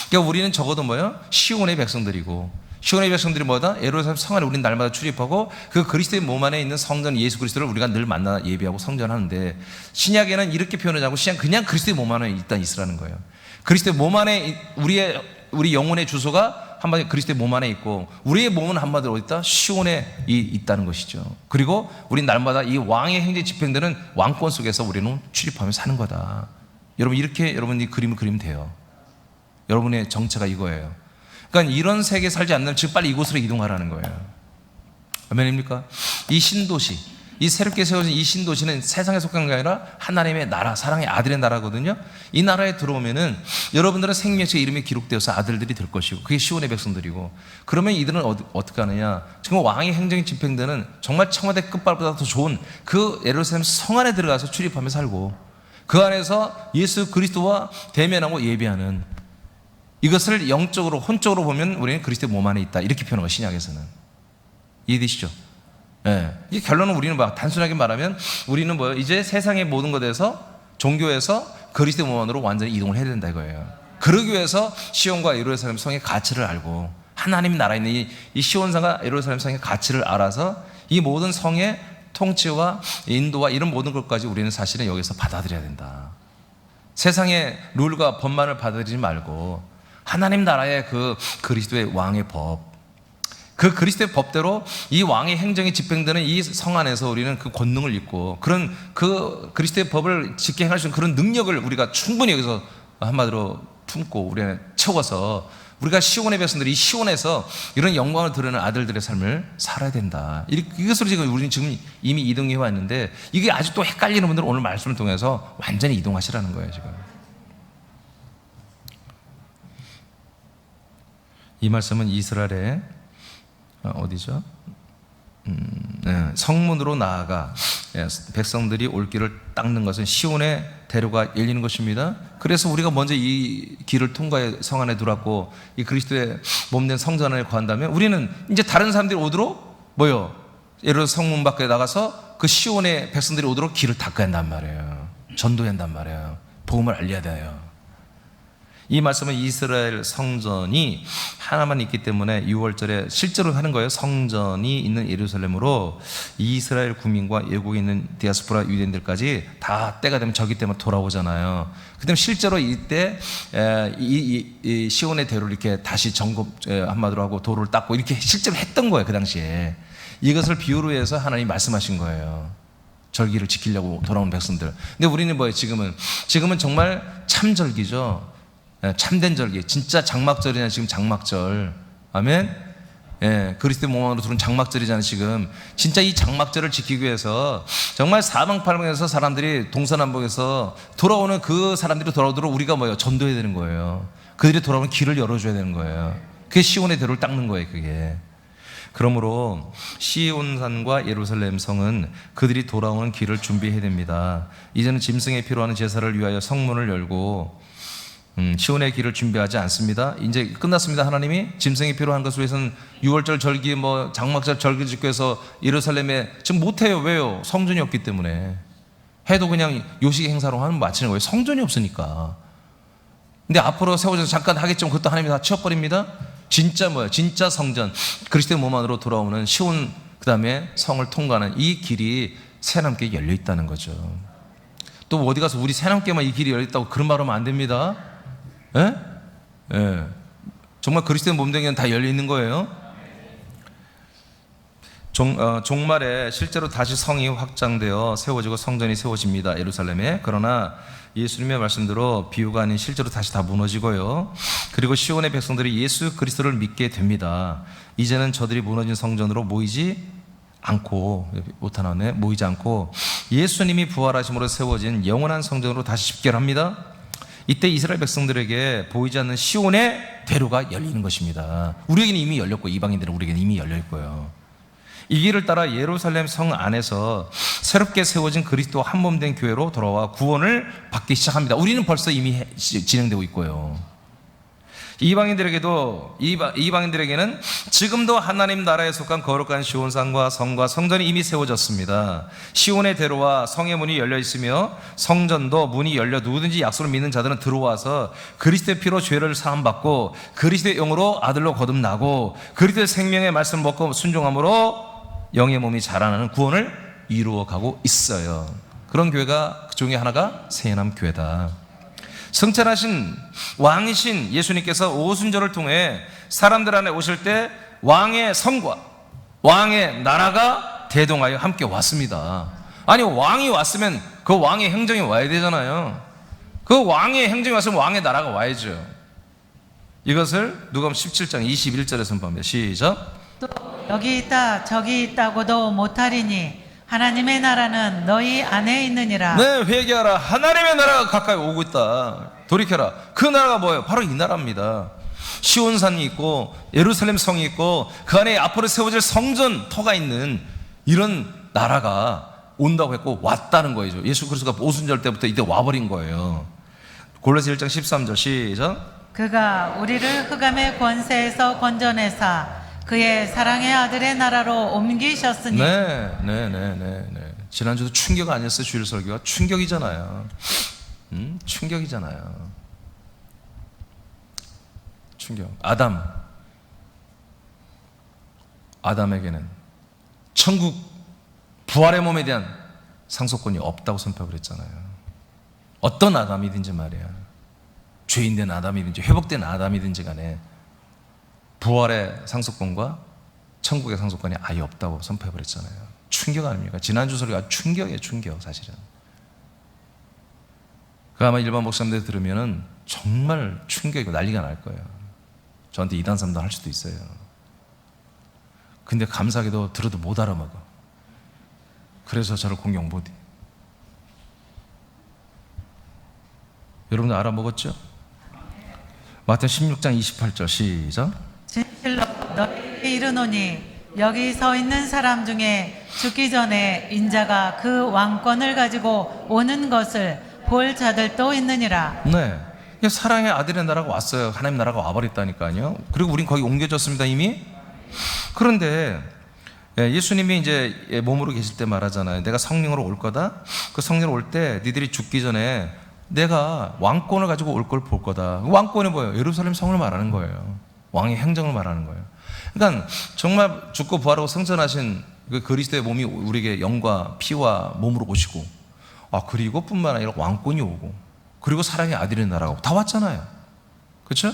그러니까 우리는 적어도 뭐예요? 시온의 백성들이고 시온의 백성들이 뭐다? 예루살렘 성 안에 우리는 날마다 출입하고 그 그리스도의 몸 안에 있는 성전 예수 그리스도를 우리가 늘 만나 예배하고 성전하는데 신약에는 이렇게 표현하지 않고 신약 그냥 그리스도의 몸 안에 일단 있으라는 거예요. 그리스도의 몸 안에 우리 영혼의 주소가 한마디로 그리스도의 몸 안에 있고 우리의 몸은 한마디로 어디 있다? 시온에 있다는 것이죠. 그리고 우리 날마다 이 왕의 행제 집행되는 왕권 속에서 우리는 출입하며 사는 거다. 여러분 이렇게 여러분이 그림을 그리면 돼요. 여러분의 정체가 이거예요. 그러니까 이런 세계에 살지 않는 즉 빨리 이곳으로 이동하라는 거예요. 아멘입니까? 이 신도시, 이 새롭게 세워진 이 신도시는 세상에 속한 게 아니라 하나님의 나라, 사랑의 아들의 나라거든요. 이 나라에 들어오면은 여러분들은 생명책에 이름이 기록되어서 아들들이 될 것이고 그게 시온의 백성들이고 그러면 이들은 어떻게 하느냐? 지금 왕의 행정이 집행되는 정말 청와대 끝발보다 더 좋은 그 예루살렘 성 안에 들어가서 출입하며 살고 그 안에서 예수 그리스도와 대면하고 예배하는 이것을 영적으로 혼적으로 보면 우리는 그리스도의 몸 안에 있다 이렇게 표현하고 신약에서는 이해되시죠? 이 결론은 우리는 단순하게 말하면 우리는 뭐예요? 이제 세상의 모든 것에서 종교에서 그리스도의 몸 안으로 완전히 이동을 해야 된다 이거예요. 그러기 위해서 시온과 예루살렘 성의 가치를 알고 하나님 나라에 있는 이 시온성과 예루살렘 성의 가치를 알아서 이 모든 성의 통치와 인도와 이런 모든 것까지 우리는 사실은 여기서 받아들여야 된다. 세상의 룰과 법만을 받아들이지 말고 하나님 나라의 그 그리스도의 왕의 법 그 그리스도의 법대로 이 왕의 행정이 집행되는 이 성 안에서 우리는 그 권능을 입고 그런 그 그리스도의 법을 지켜 행할 수 있는 그런 능력을 우리가 충분히 여기서 한마디로 품고 우리 안에 채워서 우리가 시온의 백성들이 이 시온에서 이런 영광을 드러내는 아들들의 삶을 살아야 된다. 이것으로 지금 우리는 지금 이미 이동해 왔는데 이게 아직도 헷갈리는 분들은 오늘 말씀을 통해서 완전히 이동하시라는 거예요, 지금. 이 말씀은 이스라엘의 어디죠? 성문으로 나아가 백성들이 올 길을 닦는 것은 시온의 대로가 열리는 것입니다. 그래서 우리가 먼저 이 길을 통과해 성 안에 들어왔고 이 그리스도의 몸된 성전 안에 거한다면 우리는 이제 다른 사람들이 오도록 뭐요? 예를 들어 성문 밖에 나가서 그 시온의 백성들이 오도록 길을 닦아야 한단 말이에요. 전도해야 한단 말이에요. 복음을 알려야 돼요. 이 말씀은 이스라엘 성전이 하나만 있기 때문에 6월절에 실제로 하는 거예요. 성전이 있는 예루살렘으로 이스라엘 국민과 외국에 있는 디아스포라 유대인들까지 다 때가 되면 저기 때문에 돌아오잖아요. 그다음에 실제로 이때 이 시온의 대로를 이렇게 다시 점검 한마디로 하고 도로를 닦고 이렇게 실제로 했던 거예요. 그 당시에 이것을 비유로 해서 하나님이 말씀하신 거예요. 절기를 지키려고 돌아오는 백성들. 근데 우리는 뭐예요? 지금은 정말 참절기죠. 참된 절기, 진짜 장막절이잖아요. 지금 장막절. 아멘. 그리스도의 몸 안으로 들어온 장막절이잖아요. 지금 진짜 이 장막절을 지키기 위해서 정말 사방팔방에서 사람들이 동서남북에서 돌아오는 그 사람들이 돌아오도록 우리가 뭐예요? 전도해야 되는 거예요. 그들이 돌아오는 길을 열어줘야 되는 거예요. 그게 시온의 대로를 닦는 거예요. 그게. 그러므로 시온산과 예루살렘 성은 그들이 돌아오는 길을 준비해야 됩니다. 이제는 짐승에 필요한 제사를 위하여 성문을 열고 시온의 길을 준비하지 않습니다. 이제 끝났습니다. 하나님이 짐승이 필요한 것을 위해서는 6월절 절기 장막절 절기 지키기 위해서 예루살렘에 지금 못해요. 왜요? 성전이 없기 때문에. 해도 그냥 요식 행사로 하는 마치는 거예요. 성전이 없으니까. 근데 앞으로 세워져서 잠깐 하겠지만 그것도 하나님이 다 치워버립니다. 진짜 성전, 그리스도의 몸 안으로 돌아오는 시온 그 다음에 성을 통과하는 이 길이 새남께 열려 있다는 거죠. 또 어디 가서 우리 새남께만 이 길이 열려 있다고 그런 말 하면 안 됩니다. 정말 그리스도의 몸된 다 열려 있는 거예요. 종말에 실제로 다시 성이 확장되어 세워지고 성전이 세워집니다. 예루살렘에. 그러나 예수님의 말씀대로 비유가 아닌 실제로 다시 다 무너지고요. 그리고 시온의 백성들이 예수 그리스도를 믿게 됩니다. 이제는 저들이 무너진 성전으로 모이지 않고 예수님이 부활하심으로 세워진 영원한 성전으로 다시 집결합니다. 이때 이스라엘 백성들에게 보이지 않는 시온의 대로가 열리는 것입니다. 우리에게는 이미 열렸고 이방인들은 우리에게는 이미 열려 있고요. 이 길을 따라 예루살렘 성 안에서 새롭게 세워진 그리스도 한 몸 된 교회로 돌아와 구원을 받기 시작합니다. 우리는 벌써 이미 진행되고 있고요. 이방인들에게는 지금도 하나님 나라에 속한 거룩한 시온산과 성과 성전이 이미 세워졌습니다. 시온의 대로와 성의 문이 열려 있으며 성전도 문이 열려 누구든지 약속을 믿는 자들은 들어와서 그리스도의 피로 죄를 사함받고 그리스도의 영으로 아들로 거듭나고 그리스도의 생명의 말씀을 먹고 순종함으로 영의 몸이 자라나는 구원을 이루어가고 있어요. 그런 교회가 그 중에 하나가 새해남 교회다. 성찬하신 왕이신 예수님께서 오순절을 통해 사람들 안에 오실 때 왕의 성과 왕의 나라가 대동하여 함께 왔습니다. 아니 왕이 왔으면 그 왕의 행정이 와야 되잖아요. 그 왕의 행정이 왔으면 왕의 나라가 와야죠. 이것을 누가복음 17장 21절에 선포합니다. 시작. 또 여기 있다 저기 있다고도 못하리니 하나님의 나라는 너희 안에 있느니라. 네, 회개하라. 하나님의 나라가 가까이 오고 있다. 돌이켜라. 그 나라가 뭐예요? 바로 이 나라입니다. 시온산이 있고 예루살렘 성이 있고 그 안에 앞으로 세워질 성전터가 있는 이런 나라가 온다고 했고 왔다는 거예요. 예수 그리스도가 오순절 때부터 이때 와버린 거예요. 골로새 1장 13절 시작. 그가 우리를 흑암의 권세에서 건져내사 그의 사랑의 아들의 나라로 옮기셨으니. 네. 지난주도 충격 아니었어요? 주일 설교가 충격이잖아요. 충격이잖아요. 충격. 아담에게는 천국 부활의 몸에 대한 상속권이 없다고 선포를 했잖아요. 어떤 아담이든지 말이야. 죄인된 아담이든지 회복된 아담이든지 간에 부활의 상속권과 천국의 상속권이 아예 없다고 선포해버렸잖아요. 충격 아닙니까? 지난주 소리가 충격이에요. 충격 사실은. 그 아마 일반 목사님들 들으면은 정말 충격이고 난리가 날 거예요. 저한테 이단 삼단 할 수도 있어요. 근데 감사하게도 들어도 못 알아먹어. 그래서 저를 공경 못해. 여러분들 알아먹었죠? 마태복음 16장 28절 시작. 진실로 너희에게 이르노니 여기 서 있는 사람 중에 죽기 전에 인자가 그 왕권을 가지고 오는 것을 볼 자들도 있느니라. 네, 사랑의 아들의 나라가 왔어요. 하나님 나라가 와버렸다니까요. 그리고 우린 거기 옮겨졌습니다 이미. 그런데 예수님이 이제 몸으로 계실 때 말하잖아요. 내가 성령으로 올 거다. 그 성령으로 올 때 니들이 죽기 전에 내가 왕권을 가지고 올 걸 볼 거다. 왕권이 뭐예요? 예루살렘 성을 말하는 거예요. 왕의 행정을 말하는 거예요. 그러니까 정말 죽고 부활하고 승천하신 그 그리스도의 몸이 우리에게 영과 피와 몸으로 오시고, 그리고 뿐만 아니라 왕권이 오고, 그리고 사랑의 아들의 나라가 오고 다 왔잖아요. 그렇죠?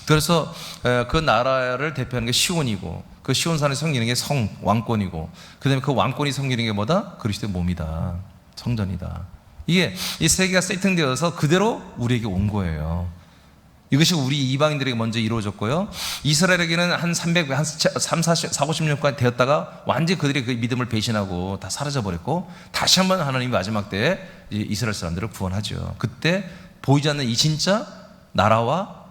그래서 그 나라를 대표하는 게 시온이고, 그 시온산에 섬기는 게 왕권이고, 그 다음에 그 왕권이 섬기는 게 뭐다? 그리스도의 몸이다. 성전이다. 이게 이 세 개가 세팅되어서 그대로 우리에게 온 거예요. 이것이 우리 이방인들에게 먼저 이루어졌고요. 이스라엘에게는 한 50년까지 되었다가 완전히 그들이 그 믿음을 배신하고 다 사라져버렸고, 다시 한번 하나님이 마지막 때에 이스라엘 사람들을 구원하죠. 그때 보이지 않는 이 진짜 나라와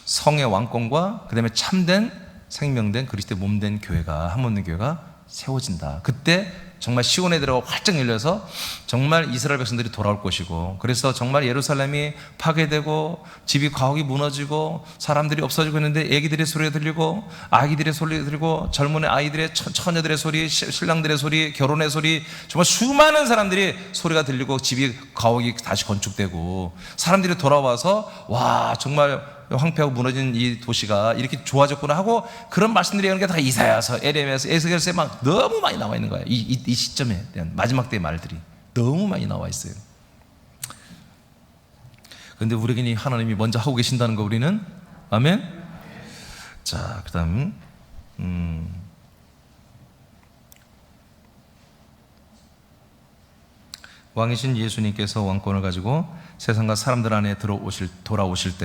성의 왕권과 그 다음에 참된 생명된 그리스도의 몸된 교회가, 한 몸된 교회가 세워진다. 그때 정말 시온의 들어가 활짝 열려서 정말 이스라엘 백성들이 돌아올 것이고, 그래서 정말 예루살렘이 파괴되고 집이 가옥이 무너지고 사람들이 없어지고 있는데 애기들의 소리가 들리고 아기들의 소리가 들리고 젊은 아이들의 처녀들의 소리, 신랑들의 소리, 결혼의 소리, 정말 수많은 사람들이 소리가 들리고 집이 가옥이 다시 건축되고 사람들이 돌아와서 와 정말 황폐하고 무너진 이 도시가 이렇게 좋아졌구나 하고, 그런 말씀들이 이런 게 다 이사야서, 에레미야서, 에스겔서에 막 너무 많이 나와 있는 거예요. 이 시점에 대한 마지막 때의 말들이 너무 많이 나와 있어요. 그런데 우리에게 하나님이 먼저 하고 계신다는 거 우리는 아멘. 자, 그다음 왕이신 예수님께서 왕권을 가지고 세상과 사람들 안에 돌아오실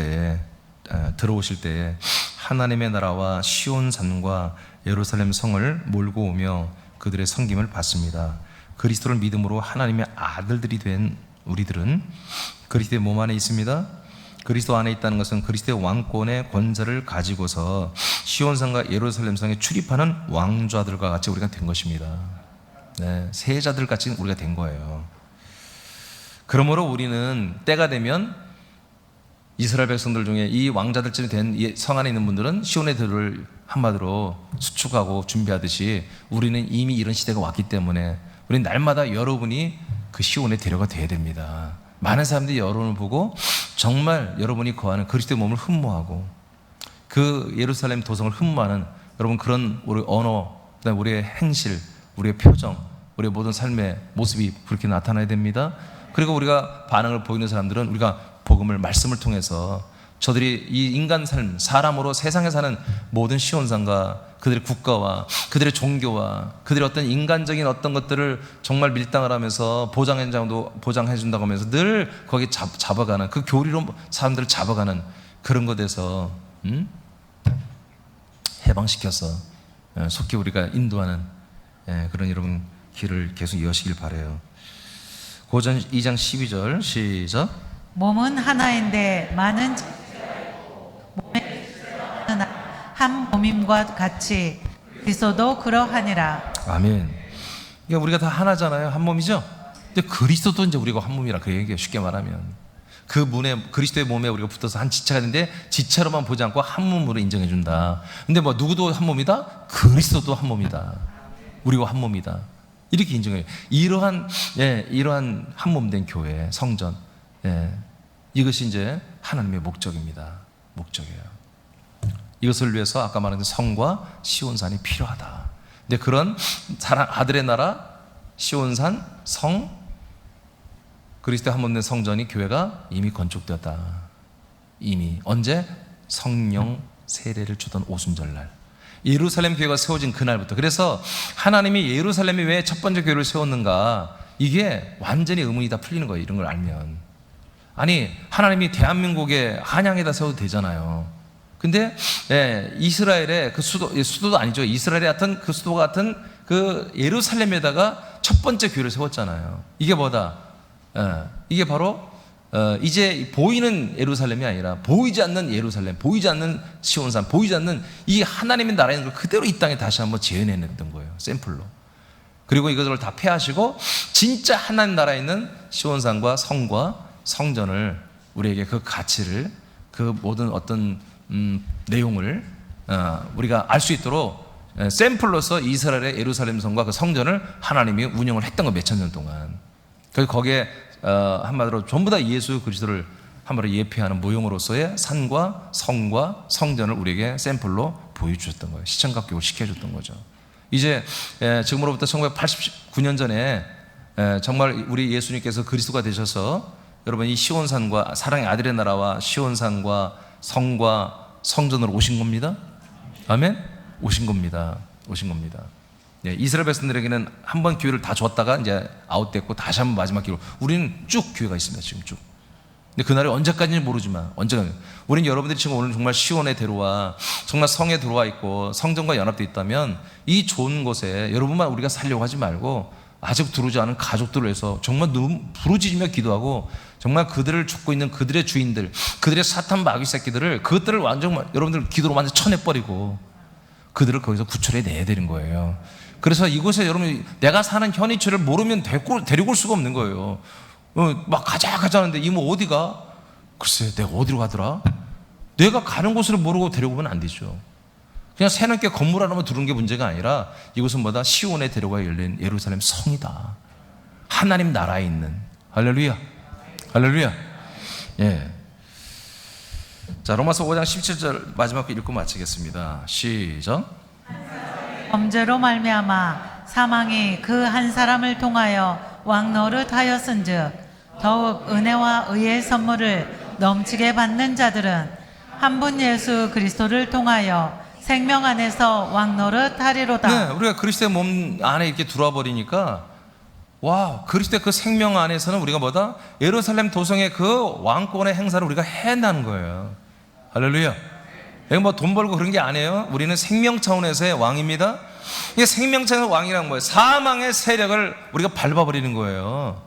때에 하나님의 나라와 시온산과 예루살렘 성을 몰고 오며 그들의 섬김을 받습니다. 그리스도를 믿음으로 하나님의 아들들이 된 우리들은 그리스도의 몸 안에 있습니다. 그리스도 안에 있다는 것은 그리스도의 왕권의 권세를 가지고서 시온산과 예루살렘 성에 출입하는 왕좌들과 같이 우리가 된 것입니다. 네, 세자들 같이 우리가 된 거예요. 그러므로 우리는 때가 되면 이스라엘 백성들 중에 이 왕자들쯤 된 성 안에 있는 분들은 시온의 들을 한마디로 수축하고 준비하듯이 우리는 이미 이런 시대가 왔기 때문에 우리는 날마다 여러분이 그 시온에 데려가 돼야 됩니다. 많은 사람들이 여러분을 보고 정말 여러분이 거하는 그리스도의 몸을 흠모하고 그 예루살렘 도성을 흠모하는 여러분 그런 우리 언어, 그다음에 우리의 행실, 우리의 표정, 우리의 모든 삶의 모습이 그렇게 나타나야 됩니다. 그리고 우리가 반응을 보이는 사람들은 우리가 복음을 말씀을 통해서 저들이 이 인간 삶, 사람으로 세상에 사는 모든 시온산과 그들의 국가와 그들의 종교와 그들의 어떤 인간적인 어떤 것들을 정말 밀당을 하면서 보장해 준다고 하면서 늘 거기 잡아가는 그 교리로 사람들을 잡아가는 그런 것에서 해방시켜서 속히 우리가 인도하는 그런 여러분 길을 계속 이어시길 바라요. 고전 2장 12절 시작. 몸은 하나인데 많은 몸에 한 몸임과 같이 그리스도도 그러하니라. 아멘. 그러니까 우리가 다 하나잖아요. 한 몸이죠. 근데 그리스도도 이제 우리가 한 몸이라 그 얘기예요. 쉽게 말하면 그 문에 그리스도의 몸에 우리가 붙어서 한 지체가 있는데 지체로만 보지 않고 한 몸으로 인정해 준다. 근데 뭐 누구도 한 몸이다? 그리스도도 한 몸이다. 우리가 한 몸이다. 이렇게 인정해요. 이러한 한 몸된 교회, 성전, 이것이 이제 하나님의 목적입니다. 목적이에요. 이것을 위해서 아까 말한 성과 시온산이 필요하다. 근데 그런 사랑 아들의 나라, 시온산, 성, 그리스도의 한 몸된 성전이 교회가 이미 건축되었다. 이미 언제? 성령 세례를 주던 오순절날. 예루살렘 교회가 세워진 그날부터. 그래서 하나님이 예루살렘에 왜 첫 번째 교회를 세웠는가, 이게 완전히 의문이 다 풀리는 거예요. 이런 걸 알면. 아니, 하나님이 대한민국에 한양에다 세워도 되잖아요. 근데 이스라엘의 그 수도도 아니죠. 이스라엘의 같은 그 수도 같은 그 예루살렘에다가 첫 번째 교회를 세웠잖아요. 이게 뭐다? 이게 바로 이제 보이는 예루살렘이 아니라 보이지 않는 예루살렘, 보이지 않는 시온산, 보이지 않는 이 하나님의 나라에 있는 걸 그대로 이 땅에 다시 한번 재현해냈던 거예요. 샘플로. 그리고 이것을 다 폐하시고 진짜 하나님 나라에 있는 시온산과 성과 성전을, 우리에게 그 가치를, 그 모든 어떤 내용을 우리가 알 수 있도록 샘플로서 이스라엘의 예루살렘 성과 그 성전을 하나님이 운영을 했던 거, 몇천 년 동안. 그래서 거기에 한마디로 전부 다 예수 그리스도를 한마디로 예표하는 모형으로서의 산과 성과 성전을 우리에게 샘플로 보여주셨던 거예요. 시청각 교육을 시켜줬던 거죠. 이제 지금으로부터 1989년 전에 정말 우리 예수님께서 그리스도가 되셔서 여러분 이 시온산과 사랑의 아들의 나라와 시온산과 성과 성전으로 오신 겁니다. 아멘? 오신 겁니다. 오신 겁니다. 이스라엘 백성들에게는 한 번 기회를 다 줬다가 이제 아웃됐고 다시 한번 마지막 기회로, 우리는 쭉 기회가 있습니다. 지금 쭉. 근데 그날이 언제까지는 모르지만 언제까지, 우리는 여러분들이 지금 오늘 정말 시온에 들어와, 정말 성에 들어와 있고 성전과 연합되어 있다면 이 좋은 곳에 여러분만 우리가 살려고 하지 말고 아직 들어오지 않은 가족들을 위해서 정말 부르짖으며 기도하고, 정말 그들을 죽고 있는 그들의 주인들, 그들의 사탄 마귀 새끼들을, 그것들을 완전 여러분들 기도로 완전 쳐내버리고 그들을 거기서 구출해 내야 되는 거예요. 그래서 이곳에 여러분, 내가 사는 현이처를 모르면 데리고 올 수가 없는 거예요. 막 가자 하는데 이모 어디가? 글쎄 내가 어디로 가더라? 내가 가는 곳을 모르고 데려오면 안 되죠. 그냥 새넘게 건물 하나만 두는 게 문제가 아니라 이곳은 뭐다? 시온에 데려가 열린 예루살렘 성이다. 하나님 나라에 있는. 할렐루야, 할렐루야. 예. 자, 로마서 5장 17절 마지막 거 읽고 마치겠습니다. 시작. 범죄로 말미암아 사망이 그 한 사람을 통하여 왕노릇하였은즉 더욱 은혜와 의의 선물을 넘치게 받는 자들은 한 분 예수 그리스도를 통하여 생명 안에서 왕노릇하리로다. 네, 우리가 그리스도의 몸 안에 이렇게 들어와 버리니까, 와, 그리스도의 그 생명 안에서는 우리가 뭐다? 예루살렘 도성의 그 왕권의 행사를 우리가 해낸다는 거예요. 할렐루야. 여기 뭐 돈 벌고 그런 게 아니에요. 우리는 생명 차원에서의 왕입니다. 이게 생명 차원의 왕이란 뭐예요? 사망의 세력을 우리가 밟아버리는 거예요.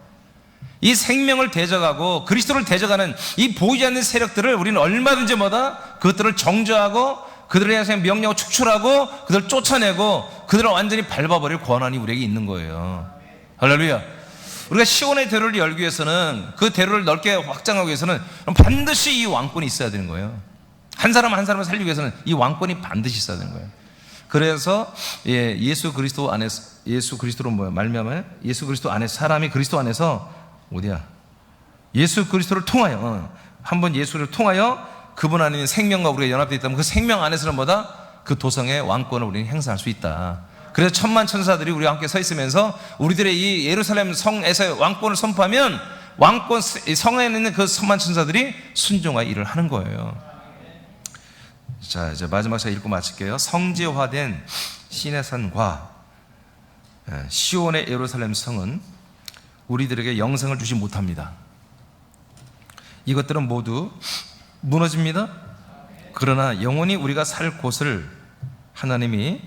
이 생명을 대적하고 그리스도를 대적하는 이 보이지 않는 세력들을 우리는 얼마든지 뭐다? 그것들을 정죄하고 그들에 대해서 명령을 축출하고 그들을 쫓아내고 그들을 완전히 밟아버릴 권한이 우리에게 있는 거예요. 할렐루야. 우리가 시온의 대로를 열기 위해서는, 그 대로를 넓게 확장하기 위해서는 반드시 이 왕권이 있어야 되는 거예요. 한 사람 한 사람을 살리기 위해서는 이 왕권이 반드시 있어야 되는 거예요. 그래서 예수 그리스도 안에서, 예수 그리스도로 말미암아 예수 그리스도 안에서, 사람이 그리스도 안에서 어디야? 예수 그리스도를 통하여, 한번 예수를 통하여 그분 안에 있는 생명과 우리가 연합되어 있다면 그 생명 안에서는 뭐다? 그 도성의 왕권을 우리는 행사할 수 있다. 그래서 천만 천사들이 우리와 함께 서 있으면서 우리들의 이 예루살렘 성에서의 왕권을 선포하면 왕권 성에 있는 그 천만 천사들이 순종하여 일을 하는 거예요. 자, 이제 마지막 장 읽고 마칠게요. 성지화된 시내산과 시온의 예루살렘 성은 우리들에게 영생을 주지 못합니다. 이것들은 모두 무너집니다. 그러나 영원히 우리가 살 곳을 하나님의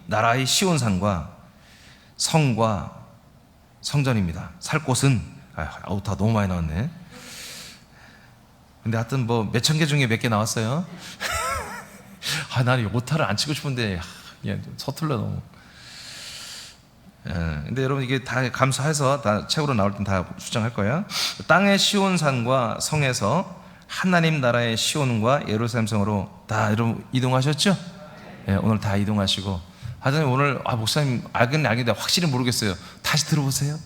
나라의 시온산과 성과 성전입니다. 살 곳은, 다 너무 많이 나왔네. 근데 하여튼 뭐 몇천 개 중에 몇 개 나왔어요. 나는 오타를 안 치고 싶은데 서툴러 너무. 근데 여러분 이게 다 감수해서 다 책으로 나올 땐 다 수정할 거예요. 땅의 시온산과 성에서 하나님 나라의 시온과 예루살렘 성으로 다 여러분 이동하셨죠? 오늘 다 이동하시고, 하여튼 오늘 목사님 알긴 알겠는데 확실히 모르겠어요. 다시 들어보세요.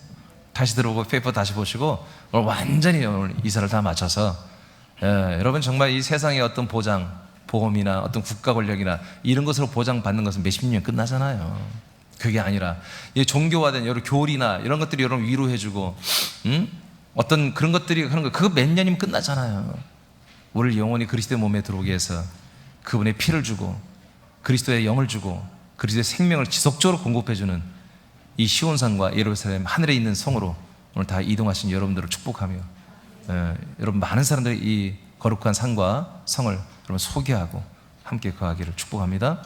다시 들어보고 페이퍼 다시 보시고 오늘 완전히 오늘 이사를 다 마쳐서 여러분 정말 이 세상의 어떤 보장, 보험이나 어떤 국가 권력이나 이런 것으로 보장받는 것은 몇십 년 끝나잖아요. 그게 아니라 이 종교화된 여러 교리나 이런 것들이 여러분 위로해주고, 어떤 그런 것들이 하는 거, 그거 몇 년이면 끝나잖아요. 우리를 영원히 그리스도의 몸에 들어오게 해서 그분의 피를 주고 그리스도의 영을 주고 그리스도의 생명을 지속적으로 공급해주는 이 시온산과 예루살렘 하늘에 있는 성으로 오늘 다 이동하신 여러분들을 축복하며 여러분 많은 사람들이 이 거룩한 산과 성을 여러분 소개하고 함께 거하기를 축복합니다.